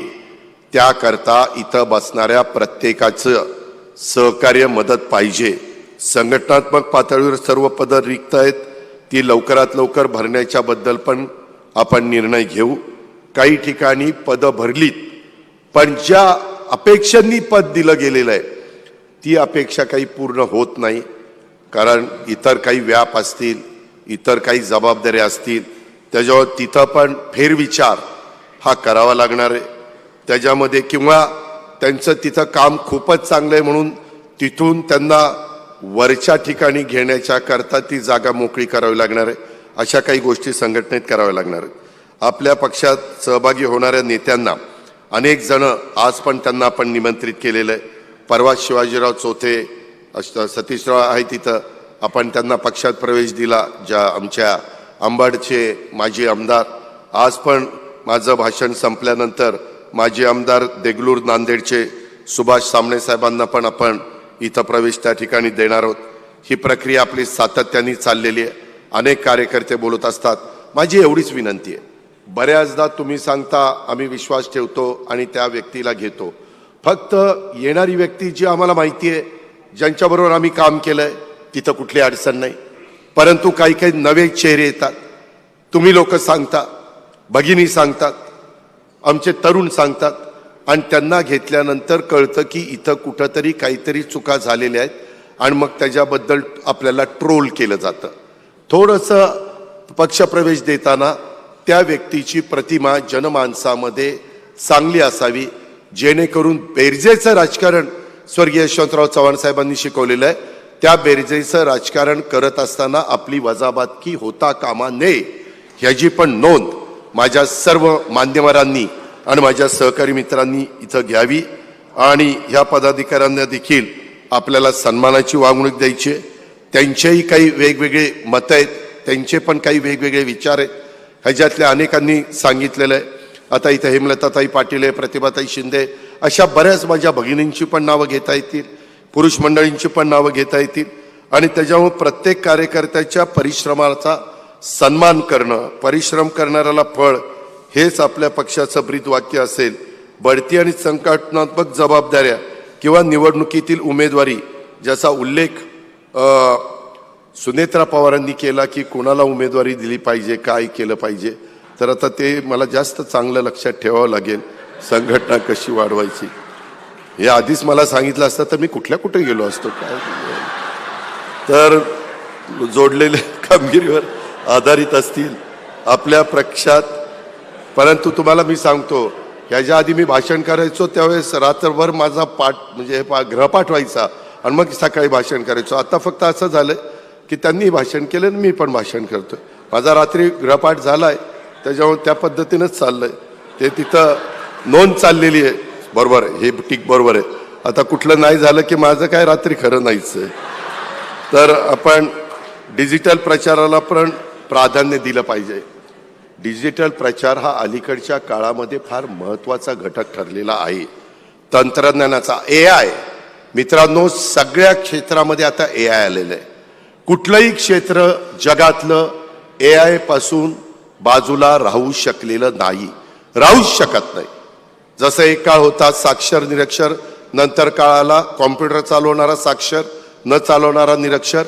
Speaker 2: त्याकरता इथं बसणाऱ्या प्रत्येकाचं सहकार्य, मदत पाहिजे. संघटनात्मक पातळीवर सर्व पदं रिक्त आहेत, ती लवकरात लवकर भरण्याच्या बद्दल पण आपण निर्णय घेऊ. काही ठिकाणी पदं भरलीत, पण ज्या अपेक्षांनी पद दिलं गेलेलं आहे ती अपेक्षा काही पूर्ण होत नाही. कारण इतर काही व्याप असतील, इतर काही जबाबदाऱ्या असतील, त्याच्यावर तिथं पण फेरविचार हा करावा लागणार आहे. त्याच्यामध्ये किंवा त्यांचं तिथं काम खूपच चांगलं आहे म्हणून तिथून त्यांना वरच्या ठिकाणी घेण्याच्या करता ती जागा मोकळी करावी लागणार आहे. अशा काही गोष्टी संघटनेत कराव्या लागणार आहेत. आपल्या पक्षात सहभागी होणाऱ्या नेत्यांना अनेक जण आज पण त्यांना आपण निमंत्रित केलेलं आहे. परवा शिवाजीराव चौथे, सतीशराव आहे तिथं, आपण त्यांना पक्षात प्रवेश दिला. ज्या आमच्या अंबडचे माजी आमदार, आज पण माझं भाषण संपल्यानंतर माजी आमदार देगलूर नांदेडचे सुभाष सामणे साहेबांना पण आपण इथं प्रवेश त्या ठिकाणी देणार आहोत. ही प्रक्रिया आपली सातत्याने चाललेली आहे. अनेक कार्यकर्ते बोलत असतात. माझी एवढीच विनंती आहे, बऱ्याचदा तुम्ही सांगता आम्ही विश्वास ठेवतो आणि त्या व्यक्तीला घेतो. फक्त येणारी व्यक्ती जी आम्हाला माहिती आहे, ज्यांच्याबरोबर आम्ही काम केलंय, तिथं कुठली अडचण नाही. परंतु काही काही नवे चेहरे येतात. तुम्ही लोक सांगता, भगिनी सांगतात, आमचे तरुण सांगतात आणि त्यांना घेतल्यानंतर कळतं की इथं कुठंतरी काहीतरी चुका झालेल्या आहेत आणि मग त्याच्याबद्दल आपल्याला ट्रोल केलं जातं. थोडंसं पक्षप्रवेश देताना त्या व्यक्तीची प्रतिमा जनमानसामध्ये चांगली असावी, जेणेकरून बेरजेचं राजकारण स्वर्गीय यशवंतराव चव्हाण साहेबांनी शिकवलेलं आहे. त्या बेरजेचं राजकारण करत असताना आपली वजाबाकी होता कामा नये, ह्याची पण नोंद माझ्या सर्व मान्यवरांनी आणि माझ्या सहकारी मित्रांनी इथं घ्यावी. आणि ह्या पदाधिकाऱ्यांना देखील आपल्याला सन्मानाची वागणूक द्यायची. त्यांचेही काही वेगवेगळे मतं आहेत, त्यांचे पण काही वेगवेगळे विचार आहेत. ह्याच्यातल्या अनेकांनी सांगितलेलं आहे. आता इथं हेमलताताई पाटील आहे, प्रतिभाताई शिंदे, अशा बऱ्याच माझ्या भगिनींची पण नावं घेता येतील, पुरुष मंडळींची पण नावं घेता येतील. आणि त्याच्यामुळे प्रत्येक कार्यकर्त्याच्या परिश्रमाचा सन्मान करणं, परिश्रम करणाऱ्याला फळ, हेच आपल्या पक्षाचं ब्रीदवाक्य असेल. बढती आणि संघटनात्मक जबाबदाऱ्या किंवा निवडणुकीतील उमेदवारी, ज्याचा उल्लेख सुनेत्रा पवारांनी केला की कोणाला उमेदवारी दिली पाहिजे, काय केलं पाहिजे, तर आता ते मला जास्त चांगलं लक्षात ठेवावं लागेल. संघटना कशी वाढवायची हे आधीच मला सांगितलं असतं तर मी कुठे गेलो असतो. काय तर जोडलेल्या कामगिरीवर आधारित असतील आपल्या पक्षात. परंतु तुम्हाला मी सांगतो, ह्याच्या आधी मी भाषण करायचो त्यावेळेस रात्रभर माझा पाठ म्हणजे गृहपाठ व्हायचा आणि मग सकाळी भाषण करायचो. आता फक्त असं झालं की त्यांनी भाषण केलं आणि मी पण भाषण करतोय. माझा रात्री गृहपाठ झालाय, त्याच्यामुळे त्या पद्धतीनंच चाललंय. ते तिथं नोंद चाललेली आहे. बरोबर आहे, हे ठीक बरोबर आहे. आता कुठलं नाही झालं की माझं काय रात्री खरं नाहीच आहे. तर आपण डिजिटल प्रचाराला पण प्राधान्य दिलं पाहिजे. डिजिटल प्रचार हा अलीकडच्या काळामध्ये फार महत्त्वाचा घटक ठरलेला आहे. तंत्रज्ञानाचा AI, मित्रांनो, सगळ्या क्षेत्रामध्ये आता AI आलेलं आहे. कुठलंही क्षेत्र जगातलं AI पासून बाजूला राहू शकलेलं नाही, राहूच शकत नाही. जसं एक काळ होता साक्षर निरक्षर, नंतर काळाला कॉम्प्युटर चालवणारा साक्षर, न चालवणारा निरक्षर,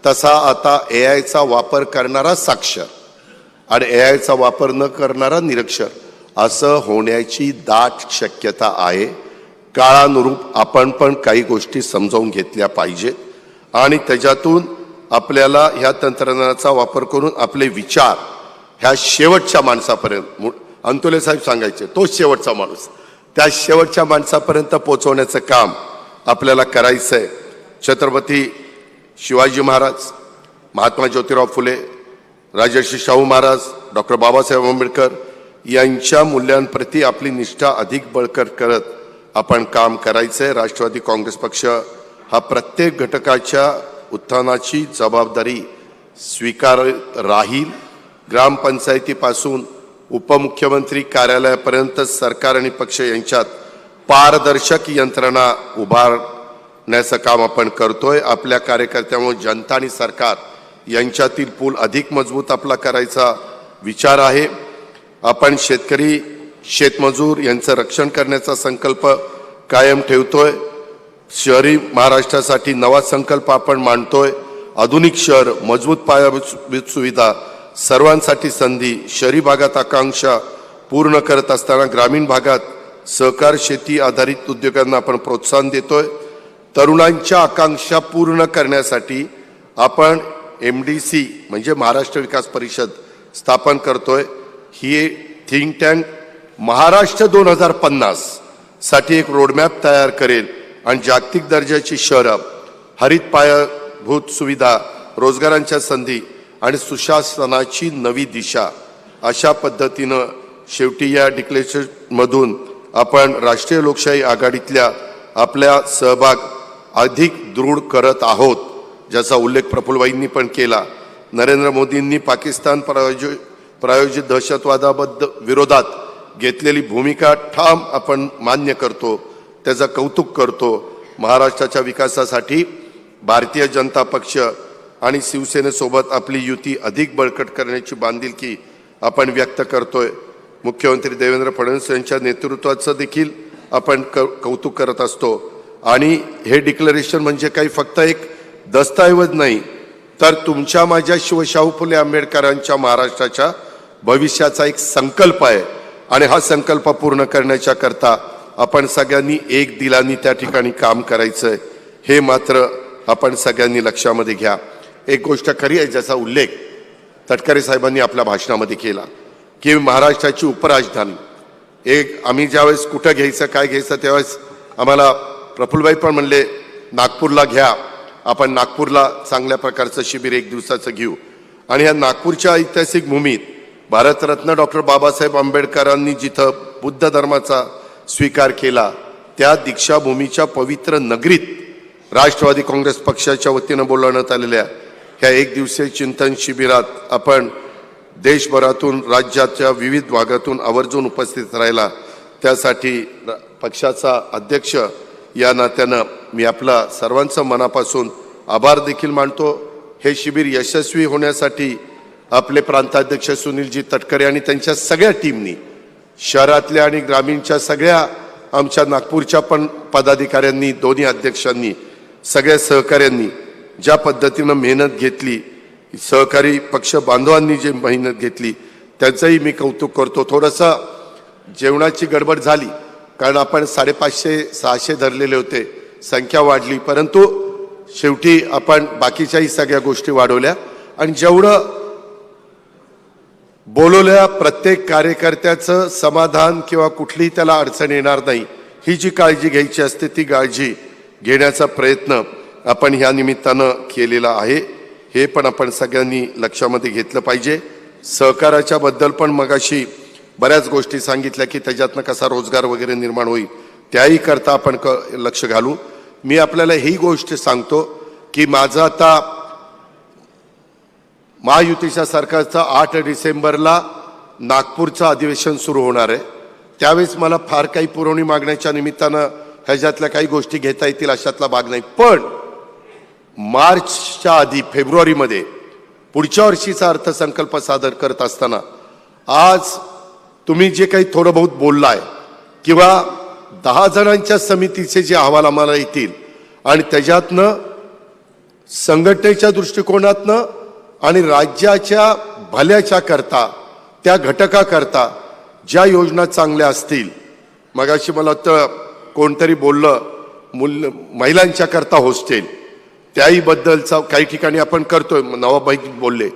Speaker 2: तसा आता AIचा वापर करणारा साक्षर आणि AIचा वापर न करणारा निरक्षर असं होण्याची दाट शक्यता आहे. काळानुरूप आपण पण काही गोष्टी समजावून घेतल्या पाहिजेत आणि त्याच्यातून आपल्याला ह्या तंत्रज्ञानाचा वापर करून आपले विचार ह्या शेवटच्या माणसापर्यंत, अंतोले साहेब सांगायचे तोच शेवटचा माणूस, त्या शेवटच्या माणसापर्यंत पोहोचवण्याचं काम आपल्याला करायचं आहे. छत्रपती शिवाजी महाराज, महात्मा ज्योतिराव फुले, राजर्षी शाहू महाराज, डॉक्टर बाबासाहेब आंबेडकर यांच्या मूल्यांप्रती आपली निष्ठा अधिक बळकट करत आपण काम करायचं आहे. राष्ट्रवादी काँग्रेस पक्ष हा प्रत्येक घटकाच्या उत्थानाची जबाबदारी स्वीकारत राहील. ग्रामपंचायतीपासून उपमुख्यमंत्री कार्यालयापर्यंत सरकार आणि पक्ष यांच्यात पारदर्शक यंत्रणा उभारण्याचं काम आपण करतोय. आपल्या कार्यकर्त्यामुळे जनता आणि सरकार यांच्यातील पूल अधिक मजबूत आपला करायचा विचार आहे. आपण शेतकरी, शेतमजूर यांचं रक्षण करण्याचा संकल्प कायम ठेवतोय. शहरी महाराष्ट्रासाठी नवा संकल्प आपण मांडतोय. आधुनिक शहर, मजबूत पायाभूत सुविधा, सर्वांसाठी संधी, शहरी भागात आकांक्षा पूर्ण करत असताना ग्रामीण भागात सहकार शेती आधारित उद्योगांना आपण प्रोत्साहन देतोय. तरुणांच्या आकांक्षा पूर्ण करण्यासाठी आपण MDC म्हणजे महाराष्ट्र विकास परिषद स्थापन करतोय. ही थिंक टँक महाराष्ट्र 2050 साठी एक रोडमॅप तयार करेल आणि जागतिक दर्जाची शहरं, हरित पायाभूत सुविधा, रोजगारांच्या संधी आणि सुशासनाची नवी दिशा, अशा पद्धतीनं शेवटी या डिक्लेरेशनमधून आपण राष्ट्रीय लोकशाही आघाडीतल्या आपल्या सहभाग अधिक दृढ करत आहोत, ज्याचा उल्लेख प्रफुल्लबाईंनी पण केला. नरेंद्र मोदींनी पाकिस्तान प्रायोजित दहशतवादाबद्दल विरोधात घेतलेली भूमिका ठाम आपण मान्य करतो, त्याचं कौतुक करतो. महाराष्ट्राच्या विकासासाठी भारतीय जनता पक्ष आणि शिवसेनेसोबत आपली युती अधिक बळकट करण्याची बांधिलकी आपण व्यक्त करतोय. मुख्यमंत्री देवेंद्र फडणवीस यांच्या नेतृत्वाचं देखील आपण कौतुक करत असतो. आणि हे डिक्लेरेशन म्हणजे काही फक्त एक दस्तऐवज नाही, तर तुमच्या माझ्या शिवशाहू फुले आंबेडकरांच्या महाराष्ट्राच्या भविष्याचा एक संकल्प आहे. आणि हा संकल्प पूर्ण करण्याच्या करता आपण सगळ्यांनी एक दिलाने त्या ठिकाणी काम करायचंय, हे मात्र आपण सगळ्यांनी लक्षामध्ये घ्या. एक गोष्ट खरी आहे, ज्याचा उल्लेख तटकरे साहेबांनी आपल्या भाषणामध्ये केला की महाराष्ट्राची उपराजधानी एक, आम्ही ज्यावेळेस कुठं घ्यायचं काय घ्यायचं त्यावेळेस आम्हाला प्रफुल्लबाई पण म्हणले नागपूरला घ्या, आपण नागपूरला चांगल्या प्रकारचं शिबिर एक दिवसाचं घेऊ. आणि ह्या नागपूरच्या ऐतिहासिक भूमीत भारतरत्न डॉक्टर बाबासाहेब आंबेडकरांनी जिथं बुद्ध धर्माचा स्वीकार केला, त्या दीक्षाभूमीच्या पवित्र नगरीत राष्ट्रवादी काँग्रेस पक्षाच्या वतीनं बोलवण्यात आलेल्या ह्या एक दिवसीय चिंतन शिबिरात आपण देशभरातून राज्याच्या विविध भागातून आवर्जून उपस्थित राहिला त्यासाठी पक्षाचा अध्यक्ष या नात्यानं मी आपला सर्वांचं मनापासून आभार देखील मानतो। हे शिबिर यशस्वी होण्यासाठी आपले प्रांताध्यक्ष सुनीलजी तटकरे आणि त्यांच्या सगळ्या टीमनी, शहरातल्या आणि ग्रामीणच्या सगळ्या आमच्या नागपूरच्या पण पदाधिकाऱ्यांनी, दोन्ही अध्यक्षांनी, सगळ्या सहकाऱ्यांनी ज्या पद्धतीनं मेहनत घेतली, सहकारी पक्ष बांधवांनी जे मेहनत घेतली त्यांचंही मी कौतुक करतो। थोडंसं जेवणाची गडबड झाली कारण आपण 550-600 धरलेले होते, संख्या वाढली, परंतु शेवटी आपण बाकीच्याही सगळ्या गोष्टी वाढवल्या आणि जेवढं बोलवल्या प्रत्येक कार्यकर्त्याचं समाधान किंवा कुठलीही त्याला अडचण येणार नाही ही जी काळजी घ्यायची असते ती काळजी घेण्याचा प्रयत्न आपण ह्या निमित्तानं केलेला आहे। हे पण आपण सगळ्यांनी लक्षामध्ये घेतलं पाहिजे। सहकाराच्या बद्दल पण मगाशी बऱ्याच गोष्टी सांगितल्या की त्याच्यातनं कसा रोजगार वगैरे निर्माण होईल, त्याही करता आपण लक्ष घालू। मी आपल्याला ही गोष्ट सांगतो की माझं आता महायुतीच्या सरकारचं 8 डिसेंबरला नागपूरचं अधिवेशन सुरू होणार आहे। त्यावेळेस मला फार काही पुरवणी मागण्याच्या निमित्तानं ह्याच्यातल्या काही गोष्टी घेता येतील अशातला भाग नाही, पण मार्चच्या आधी फेब्रुवारीमध्ये पुढच्या वर्षीचा अर्थसंकल्प सादर करत असताना आज तुम्ही जे काही थोडं बहुत बोललाय किंवा 10 जणांच्या समितीचे जे अहवाल आम्हाला येतील आणि त्याच्यातनं संघटनेच्या दृष्टिकोनातनं आणि राज्याच्या भल्याच्या करता, त्या घटकाकरता ज्या योजना चांगल्या असतील, मगाशी मला वाटतं कोणतरी बोललं महिलांच्या करता हॉस्टेल, त्याही बद्दलचा काही ठिकाणी आपण करतोय, नवाबाई बोलले,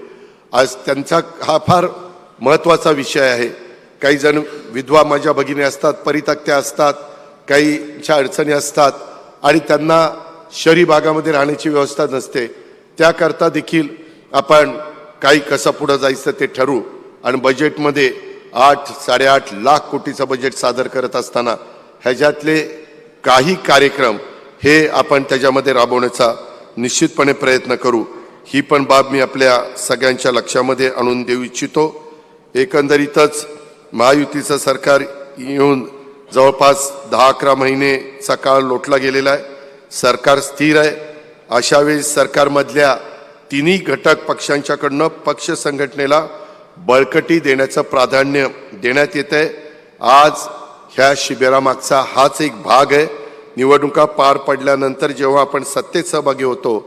Speaker 2: आज त्यांचा हा फार महत्त्वाचा विषय आहे। काही जण विधवा माझ्या भगिनी असतात, परित्यक्त्या असतात, काहीच्या अडचणी असतात आणि त्यांना शहरी भागामध्ये राहण्याची व्यवस्था नसते, त्याकरता देखील आपण काही कसं पुढं जायचं ते ठरवू आणि बजेटमध्ये 8-8.5 लाख कोटीचं बजेट सादर करत असताना ह्याच्यातले काही कार्यक्रम हे आपण त्याच्यामध्ये राबवण्याचा निश्चितपणे प्रयत्न करू। ही पण बाब मी आपल्या सगळ्यांच्या लक्षामध्ये आणून देऊ इच्छितो। एकंदरीतच महायुतीचं सरकार येऊन जवळपास 10-11 महिनेचा काळ लोटला गेलेला आहे। सरकार स्थिर आहे। अशा वेळेस सरकारमधल्या तिन्ही घटक पक्षांच्याकडनं पक्ष संघटनेला बळकटी देण्याचं प्राधान्य देण्यात येत आहे। आज ह्या शिबिरामागचा हाच एक भाग आहे। निवडणुका पार पडल्यानंतर जेव्हा आपण सत्तेत सहभागी होतो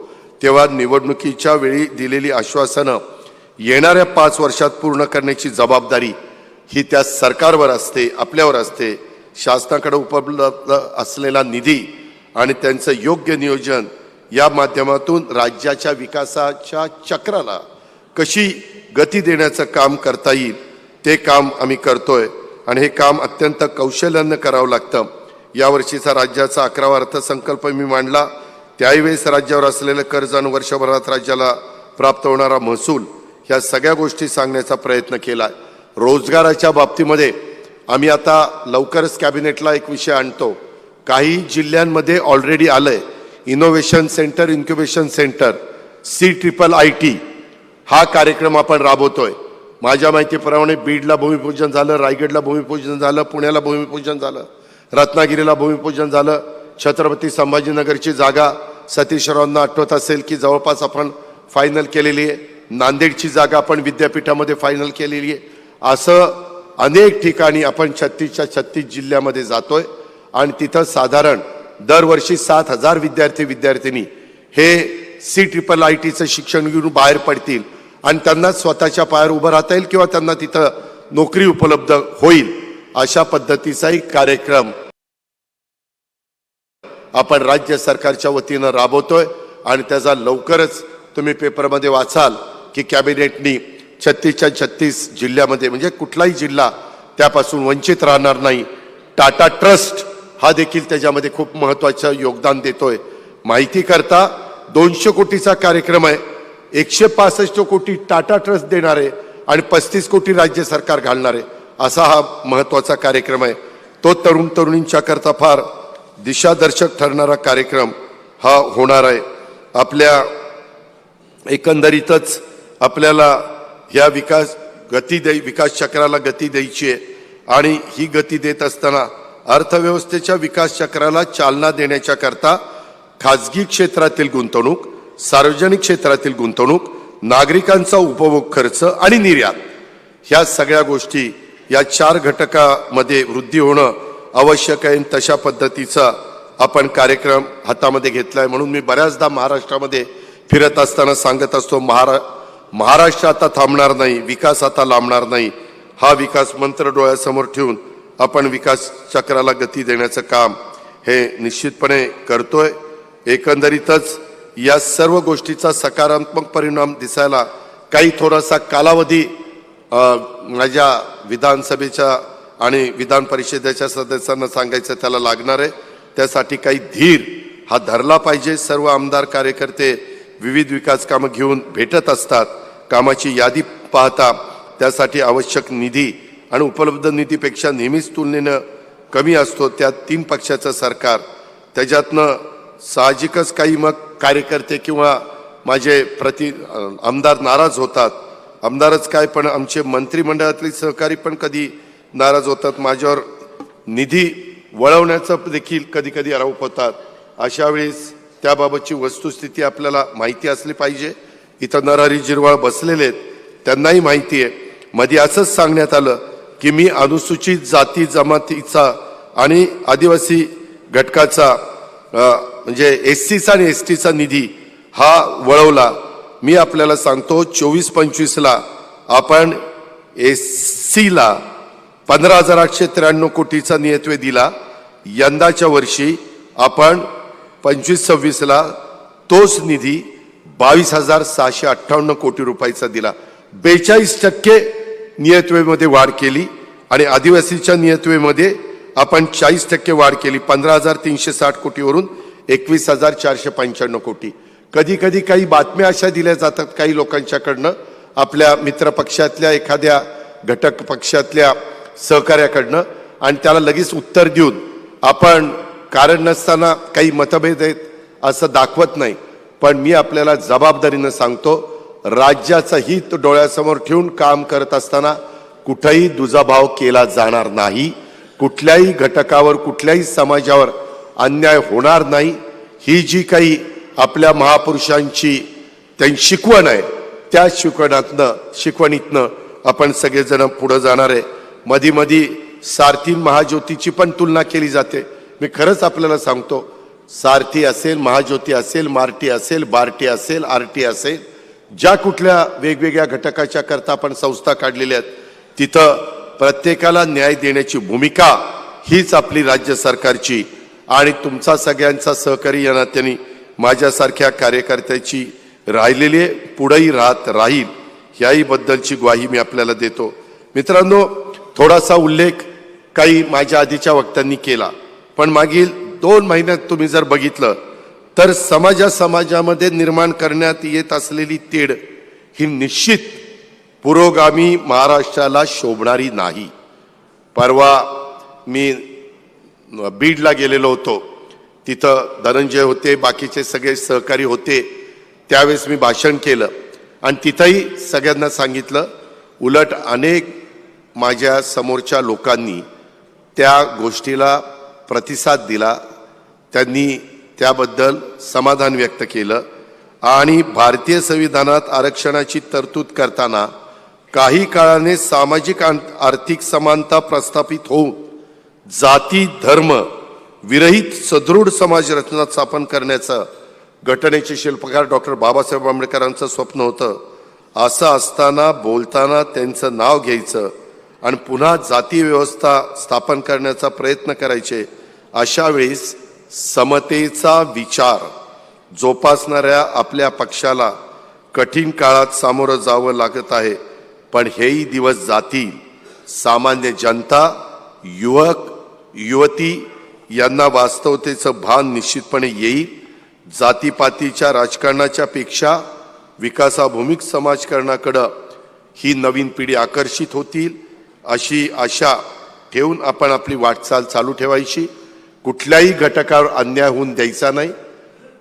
Speaker 2: तेव्हा निवडणुकीच्या वेळी दिलेली आश्वासनं येणाऱ्या 5 वर्षात पूर्ण करण्याची जबाबदारी ही त्या सरकारवर असते, आपल्यावर असते। शासनाकडे उपलब्ध असलेला निधी आणि त्यांचं योग्य नियोजन या माध्यमातून राज्याच्या विकासाच्या चक्राला कशी गती देण्याचं काम करता येईल ते काम आम्ही करतोय आणि हे काम अत्यंत कौशल्यानं करावं लागतं। यावर्षीचा राज्याचा 11वा अर्थसंकल्प मी मांडला, त्यावेळेस राज्यावर असलेलं कर्ज आणि वर्षभरात राज्याला प्राप्त होणारा महसूल ह्या सगळ्या गोष्टी सांगण्याचा प्रयत्न केला। रोजगाराच्या बाबतीमध्ये आम्ही आता लवकरच कॅबिनेटला एक विषय आणतो। काही जिल्ह्यांमध्ये ऑलरेडी आलंय innovation centre, incubation centre, CIIT हा कार्यक्रम आपण राबवतोय। माझ्या माहितीप्रमाणे बीडला भूमिपूजन झालं, रायगडला भूमिपूजन झालं, पुण्याला भूमिपूजन झालं, रत्नागिरीला भूमिपूजन झालं। छत्रपती संभाजीनगरची जागा सतीशरावांना आठवत असेल की जवळपास आपण फायनल केलेली आहे। नांदेडची जागा आपण विद्यापीठामध्ये फायनल केलेली आहे। असं अनेक ठिकाणी आपण 36च्या 36 जिल्ह्यामध्ये जातोय आणि तिथं साधारण दरवर्षी 7,000 विद्यार्थी-विद्यार्थिनी हे CIITचं शिक्षण घेऊन बाहेर पडतील आणि त्यांना स्वतःच्या पायावर उभं राहता येईल किंवा त्यांना तिथं नोकरी उपलब्ध होईल अशा पद्धतीचाही कार्यक्रम आपण राज्य सरकारच्या वतीनं राबवतोय आणि त्याचा लवकरच तुम्ही पेपरमध्ये वाचाल की कॅबिनेटनी 36च्या 36 जिल्ह्यामध्ये म्हणजे कुठलाही जिल्हा त्यापासून वंचित राहणार नाही। टाटा ट्रस्ट हा देखील त्याच्यामध्ये खूप महत्त्वाचं योगदान देतोय। माहिती करता 200 कोटीचा कार्यक्रम आहे, 165 कोटी टाटा ट्रस्ट देणार आहे आणि 35 कोटी राज्य सरकार घालणार आहे, असा हा महत्त्वाचा कार्यक्रम आहे। तो तरुण तरुणींच्या करता फार दिशादर्शक ठरणारा कार्यक्रम हा होणार आहे। आपल्या एकंदरीतच आपल्याला ह्या विकास चक्राला गती द्यायची आहे आणि ही गती देत असताना अर्थव्यवस्थेच्या विकास चक्राला चालना देण्याच्या करता खाजगी क्षेत्रातील गुंतवणूक, सार्वजनिक क्षेत्रातील गुंतवणूक, नागरिकांचा उपभोग खर्च आणि निर्यात ह्या सगळ्या गोष्टी या 4 घटकामध्ये वृद्धी होणं आवश्यक आहे. तशा पद्धतीचा आपण कार्यक्रम हातामध्ये घेतलाय. म्हणून मी बऱ्याचदा महाराष्ट्रामध्ये फिरत असताना सांगत असतो, महाराष्ट्र आता थांबणार नाही, विकास आता लांबणार नाही. हा विकास मंत्र डोळ्यासमोर ठेवून आपण विकास चक्राला गती देण्याचं काम हे निश्चितपणे करतोय. एकंदरीतच या सर्व गोष्टीचा सकारात्मक परिणाम दिसायला काही थोडासा कालावधी माझ्या विधानसभेच्या आणि विधान परिषदेच्या सदस्यांना सांगायचं त्याला लागणार आहे. त्यासाठी काही धीर हा धरला पाहिजे. सर्व आमदार कार्यकर्ते विविध विकास कामं घेऊन भेटत असतात. कामाची यादी पाहता त्यासाठी आवश्यक निधी आणि उपलब्ध निधीपेक्षा नेहमीच तुलनेनं कमी असतो. त्यात 3 पक्षाचं सरकार, त्याच्यातनं साहजिकच काही मग कार्यकर्ते किंवा माझे आमदार नाराज होतात. आमदारच काय पण आमचे मंत्रिमंडळातले सहकारी पण कधी नाराज होतात. माझ्यावर निधी वळवण्याचं देखील कधी कधी आरोप होतात. अशा वेळेस त्याबाबतची वस्तुस्थिती आपल्याला माहिती असली पाहिजे. इथं नरहरी झिरवाळ बसलेले आहेत, त्यांनाही माहिती आहे. मध्ये असंच सांगण्यात आलं की मी अनुसूचित जाती जमातीचा आणि आदिवासी घटकाचा म्हणजे SCचा आणि STचा निधी हा वळवला. मी आपल्याला सांगतो 24-25ला आपण SCला 15,893 कोटीचा नियतवे दिला. यंदाच्या वर्षी आपण 25-26ला तोच निधी 22,658 कोटी रुपयाचा दिला. 42% नियतवेमध्ये वाढ केली आणि आदिवासीच्या नियतवेमध्ये आपण 40% वाढ केली. 15,360 कोटीवरून 21,495 कोटी. कधी कधी काही बातम्या अशा दिल्या जातात काही लोकांच्याकडनं, आपल्या मित्र पक्षातल्या एखाद्या घटक पक्षातल्या सहकार्याकडनं, आणि त्याला लगेच उत्तर देऊन आपण कारण नसताना काही मतभेद आहेत असं दाखवत नाही. पण मी आपल्याला जबाबदारीनं सांगतो, राज्याचं हित डोळ्यासमोर ठेवून काम करत असताना कुठेही दुजाभाव केला जाणार नाही. कुठल्याही घटकावर, कुठल्याही समाजावर अन्याय होणार नाही. ही जी काही आपल्या महापुरुषांची त्यांची शिकवण आहे, त्या शिकवणीतनं आपण सगळेजण पुढे जाणार आहे. मधी सारथी महाज्योतीची पण तुलना केली जाते. मी खरंच आपल्याला सांगतो, सारथी असेल, महाज्योती असेल, मार्टी असेल, बार्टी असेल, आरटी असेल, ज्या कुठल्या वेगवेगळ्या घटकाच्या करता आपण संस्था काढलेल्या आहेत, तिथं प्रत्येकाला न्याय देण्याची भूमिका हीच आपली राज्य सरकारची आणि तुमचा सगळ्यांचा सहकारी या नात्याने माझ्यासारख्या कार्यकर्त्याची राहिलेली आहे, पुढेही राहील. याही बद्दलची ग्वाही मी आपल्याला देतो. मित्रांनो, थोडासा उल्लेख काही माझ्या आधीच्या वक्त्यांनी केला, पण मागील 2 महिन्यात तुम्ही जर बघितलं तर समाजामध्ये निर्माण करण्यात येत असलेली तेढ ही निश्चित पुरोगामी महाराष्ट्राला शोभणारी नाही. परवा मी बीडला गेलेलो होतो. तिथं धनंजय होते, बाकीचे सगळे सहकारी होते. त्यावेळेस मी भाषण केलं आणि तिथंही सगळ्यांना सांगितलं. उलट अनेक माझ्या समोरच्या लोकांनी त्या गोष्टीला प्रतिसाद दिला. त्यांनी त्याबद्दल समाधान व्यक्त केलं आणि भारतीय संविधानात आरक्षणाची तरतूद करताना काही काळाने सामाजिक आर्थिक समानता प्रस्थापित होऊन जाती धर्म विरहित सदृढ समाज रचना स्थापन करण्याचं घटनेचे शिल्पकार डॉक्टर बाबासाहेब आंबेडकरांचं स्वप्न होतं. असं असताना बोलताना त्यांचं नाव घ्यायचं आणि पुन्हा जाती व्यवस्था स्थापन करण्याचा प्रयत्न करायचे. अशा वेळेस समतेचा विचार जोपासणाऱ्या आपल्या पक्षाला कठीण काळात सामोरं जावं लागत आहे. पण हेही दिवस जातील. सामान्य जनता, युवक युवती यांना वास्तवतेचं भान निश्चितपणे येईल. जातीपातीच्या राजकारणाच्या पेक्षा विकासाभूमिक समाजकारणाकडं ही नवीन पिढी आकर्षित होतील अशी आशा ठेवून आपण आपली वाटचाल चालू ठेवायची. कुठल्याही घटकावर अन्याय होऊन द्यायचा नाही.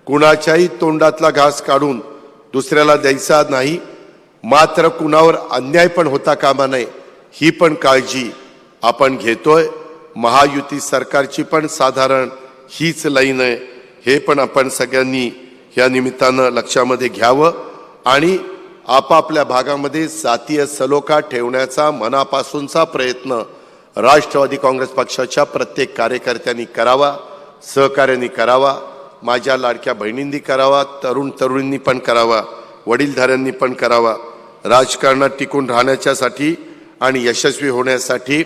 Speaker 2: कुणाच्याही तोंडातला घास काढून दुसऱ्याला द्यायचा नाही, मात्र कुणावर अन्याय पण होता कामा नये ही पण काळजी आपण घेतोय. महायुती सरकारची पण साधारण हीच लाईन आहे, हे पण आपण सगळ्यांनी या निमित्तानं लक्षामध्ये घ्यावं आणि आपापल्या भागामध्ये जातीय सलोखा ठेवण्याचा मनापासूनचा प्रयत्न राष्ट्रवादी काँग्रेस पक्षाच्या प्रत्येक कार्यकर्त्यांनी करावा, सहकार्यांनी करावा, माझ्या लाडक्या बहिणींनी करावा, तरुणींनी पण करावा, वडीलधाऱ्यांनी पण करावा. राजकारणात टिकून राहण्याच्यासाठी आणि यशस्वी होण्यासाठी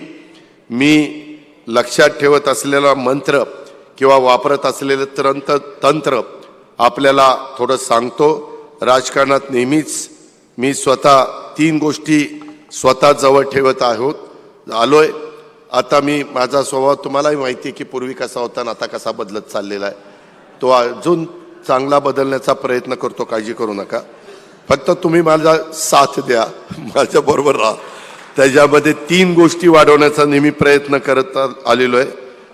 Speaker 2: मी लक्षात ठेवत असलेला मंत्र किंवा वापरत असलेलं तंत्र आपल्याला थोडं सांगतो. राजकारणात नेहमीच मी स्वतः 3 गोष्टी स्वतः जवळ ठेवत आलोय. आता मी माझा स्वभाव तुम्हालाही माहिती आहे की पूर्वी कसा होता आणि आता कसा बदलत चाललेला आहे. तो अजून चांगला बदलण्याचा प्रयत्न करतो, काळजी करू नका. फक्त तुम्ही माझा साथ द्या, माझ्या बरोबर राहा. त्याच्यामध्ये 3 गोष्टी वाढवण्याचा नेहमी प्रयत्न करत आलेलो आहे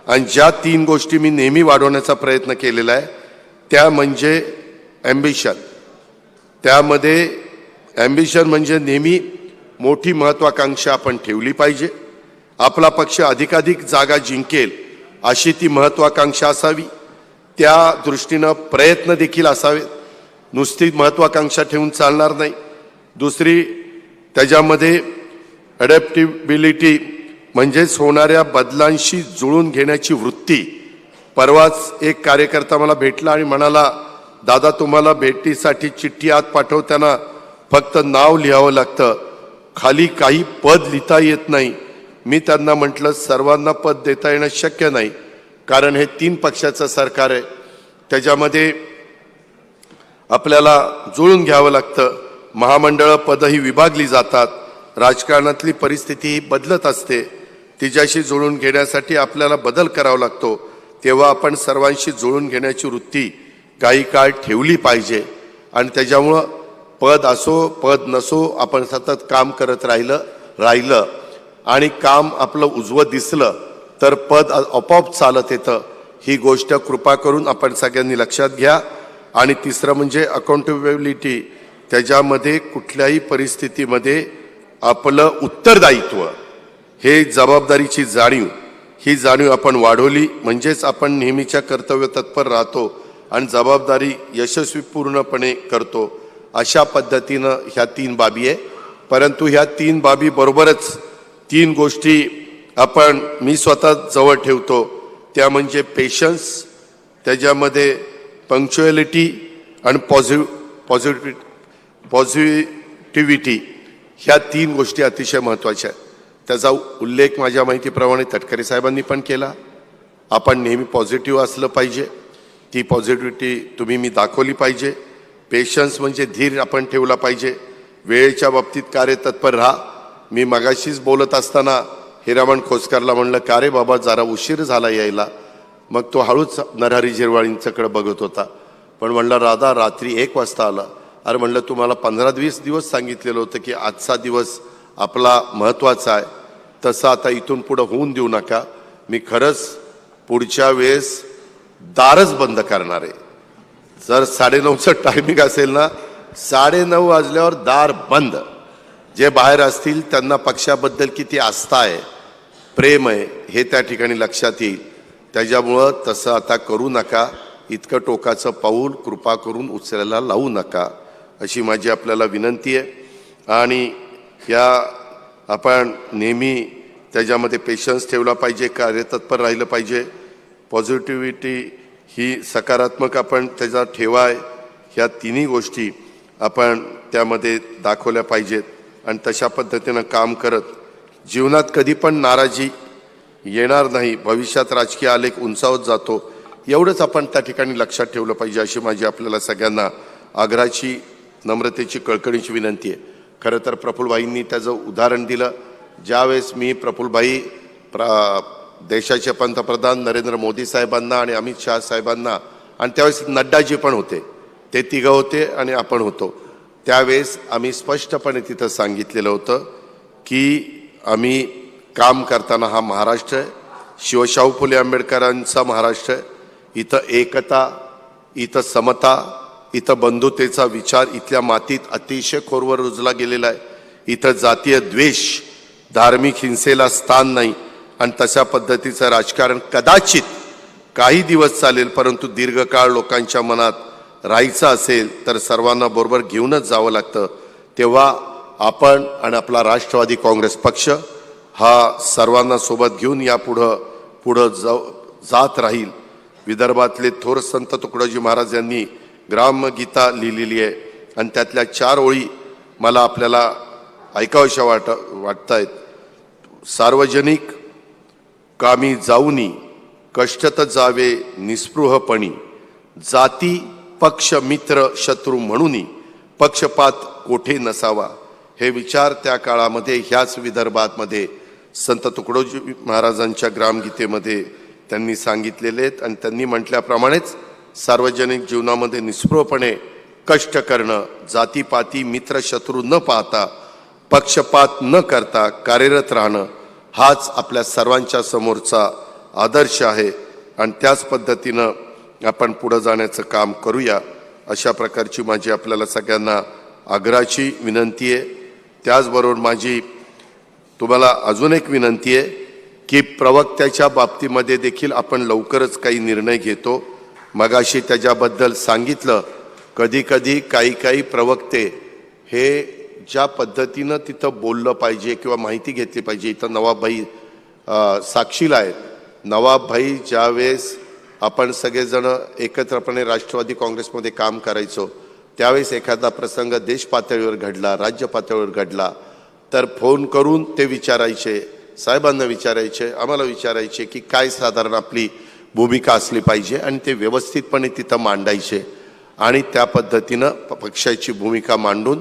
Speaker 2: आणि ज्या 3 गोष्टी मी नेहमी वाढवण्याचा प्रयत्न केलेला आहे त्या म्हणजे ॲम्बिशन. त्यामध्ये ॲम्बिशन म्हणजे नेहमी मोठी महत्त्वाकांक्षा आपण ठेवली पाहिजे. आपला पक्ष अधिकाधिक जागा जिंकेल अशी ती महत्त्वाकांक्षा असावी. त्या दृष्टीनं प्रयत्न देखील असावेत. नुसती महत्त्वाकांक्षा ठेवून चालणार नाही. दुसरी त्याच्यामध्ये अडॅप्टिबिलिटी म्हणजेच होणाऱ्या बदलांशी जुळून घेण्याची वृत्ती. परवाच एक कार्यकर्ता मला भेटला आणि म्हणाला, दादा तुम्हाला भेटीसाठी चिठ्ठी आत पाठवताना फक्त नाव लिहावं लागतं, खाली काही पद लिहिता येत नाही. मी त्यांना म्हटलं सर्वांना पद देता येणं शक्य नाही, कारण हे 3 पक्षाचं सरकार आहे. त्याच्यामध्ये आपल्याला जुळून घ्यावं लागतं. महामंडळं पदही विभागली जातात. राजकारणातली परिस्थिती ही बदलत असते. तिच्याशी जुळून घेण्यासाठी आपल्याला बदल करावा लागतो. तेव्हा आपण सर्वांशी जुळून घेण्याची वृत्ती काही काळ ठेवली पाहिजे आणि त्याच्यामुळं पद असो पद नसो आपण सतत काम करत राहिलं आणि काम आपलं उजवं दिसलं तर पद आपोआप चालत येतं. ही गोष्ट कृपा करून आपण सगळ्यांनी लक्षात घ्या. आणि तिसरं म्हणजे अकाउंटेबिलिटी. त्याच्यामध्ये कुठल्याही परिस्थितीमध्ये आपलं उत्तरदायित्व, हे जबाबदारीची जाणीव, ही जाणीव आपण वाढवली म्हणजेच आपण नेहमीच्या कर्तव्य तत्पर राहतो आणि जबाबदारी यशस्वीपूर्णपणे करतो. अशा पद्धतीनं ह्या 3 बाबी आहे. परंतु ह्या 3 बाबी बरोबरच 3 गोष्टी मी स्वतः जवळ ठेवतो. त्या म्हणजे पेशन्स, त्याच्यामध्ये पंक्च्युअलिटी आणि पॉझिटिव्हिटी. ह्या 3 गोष्टी अतिशय महत्त्वाच्या आहेत. त्याचा उल्लेख माझ्या माहितीप्रमाणे तटकरे साहेबांनी पण केला. आपण नेहमी पॉझिटिव्ह असलं पाहिजे. ती पॉझिटिव्हिटी तुम्ही मी दाखवली पाहिजे. पेशन्स म्हणजे धीर आपण ठेवला पाहिजे. वेळेच्या बाबतीत कार्यतत्पर राहा. मी मगाशीच बोलत असताना हिरामण खोसकरला म्हणलं, का रे बाबा जरा उशीर झाला यायला. मग तो हळूच नरहरी झिरवाळींच्याकडे बघत होता. पण म्हणलं राधा रात्री 1 वाजता आला. अरे म्हणलं तुम्हाला 15-20 दिवस सांगितलेलं होतं की आजचा दिवस आपला महत्त्वाचा आहे. तसं आता इथून पुढं होऊन देऊ नका. मी खरंच पुढच्या वेळेस दारच बंद करणार आहे. जर 9:30चं टायमिंग असेल ना, 9:30 वाजल्यावर दार बंद. जे बाहेर असतील त्यांना पक्षाबद्दल किती आस्था आहे, प्रेम आहे हे त्या ठिकाणी लक्षात येईल. त्याच्यामुळं तसं आता करू नका. इतकं टोकाचं पाऊल कृपा करून उचलायला लावू नका अशी माझी आपल्याला विनंती आहे. आणि या आपण नेहमी त्याच्यामध्ये पेशन्स ठेवला पाहिजे, कार्यतत्पर राहिलं पाहिजे. पॉझिटिव्हिटी ही सकारात्मक आपण त्याचा ठेवाय. ह्या 3 गोष्टी आपण त्यामध्ये दाखवल्या पाहिजेत आणि तशा पद्धतीनं काम करत जीवनात कधी पण नाराजी येणार नाही. भविष्यात राजकीय आलेख उंचावत जातो, एवढंच आपण त्या ठिकाणी लक्षात ठेवलं पाहिजे अशी माझी आपल्याला सगळ्यांना आग्रहाची, नम्रतेची, कळकळीची विनंती आहे. खरं तर प्रफुल्लभाईंनी त्याचं उदाहरण दिलं. ज्यावेळेस मी प्रफुल्लभाई देशाचे पंतप्रधान नरेंद्र मोदी साहेबांना आणि अमित शहा साहेबांना, आणि त्यावेळेस नड्डाजी पण होते, ते 3 होते आणि आपण होतो, त्यावेळेस आम्ही स्पष्टपणे तिथं सांगितलेलं होतं की आम्ही काम करताना हा महाराष्ट्र आहे, शिवशाहू फुले आंबेडकरांचा महाराष्ट्र आहे. इथं एकता, इथं समता, इथं बंधुतेचा विचार इथल्या मातीत अतिशय खोलवर रुजला गेलेला आहे. इथं जातीय द्वेष, धार्मिक हिंसेला स्थान नाही आणि तशा पद्धतीचं राजकारण कदाचित काही दिवस चालेल, परंतु दीर्घकाळ लोकांच्या मनात राहायचं असेल तर सर्वांना बरोबर घेऊनच जावं लागतं. तेव्हा आपण आणि आपला राष्ट्रवादी काँग्रेस पक्ष हा सर्वांना सोबत घेऊन पुढं जात राहील. विदर्भातले थोर संत तुकडोजी महाराज यांनी ग्रामगीता लिहिलेली आहे आणि त्यातल्या 4 ओळी मला आपल्याला ऐकाव्याशा वाटतायत. सार्वजनिक कामी जाऊनी कष्टत जावे निस्पृहपणी, जाती पक्ष मित्र शत्रू म्हणून पक्षपात कोठे नसावा. हे विचार त्या काळामध्ये ह्याच विदर्भामध्ये संत तुकडोजी महाराजांच्या ग्रामगीतेमध्ये त्यांनी सांगितलेले आहेत आणि त्यांनी म्हटल्याप्रमाणेच सार्वजनिक जीवनामध्ये निस्पृहपणे कष्ट करणं, जातीपाती मित्र शत्रू न पाहता पक्षपात न करता कार्यरत राहणं हाच आपल्या सर्वांच्या समोरचा आदर्श आहे आणि त्याच पद्धतीनं आपण पुढे जाण्याचं काम करूया. अशा प्रकारची माझी आपल्याला सगळ्यांना आग्रहाची विनंती आहे. त्याचबरोबर माझी तुम्हाला अजून एक विनंती आहे की प्रवक्त्याच्या बाबतीमध्ये देखील आपण लवकरच काही निर्णय घेतो. मगाशी त्याच्याबद्दल सांगितलं, कधी काही प्रवक्ते हे ज्या पद्धतीनं तिथं बोललं पाहिजे किंवा माहिती घेतली पाहिजे. इथं नवाबभाई साक्षीला आहेत. नवाबभाई ज्यावेळेस आपण सगळेजण एकत्रपणे राष्ट्रवादी काँग्रेसमध्ये काम करायचो त्यावेळेस एखादा प्रसंग देश पातळीवर घडला, राज्य पातळीवर घडला तर फोन करून ते विचारायचे, साहेबांना विचारायचे, आम्हाला विचारायचे की काय साधारण आपली भूमिका असली पाहिजे आणि ते व्यवस्थितपणे तिथं मांडायचे आणि त्या पद्धतीनं पक्षाची भूमिका मांडून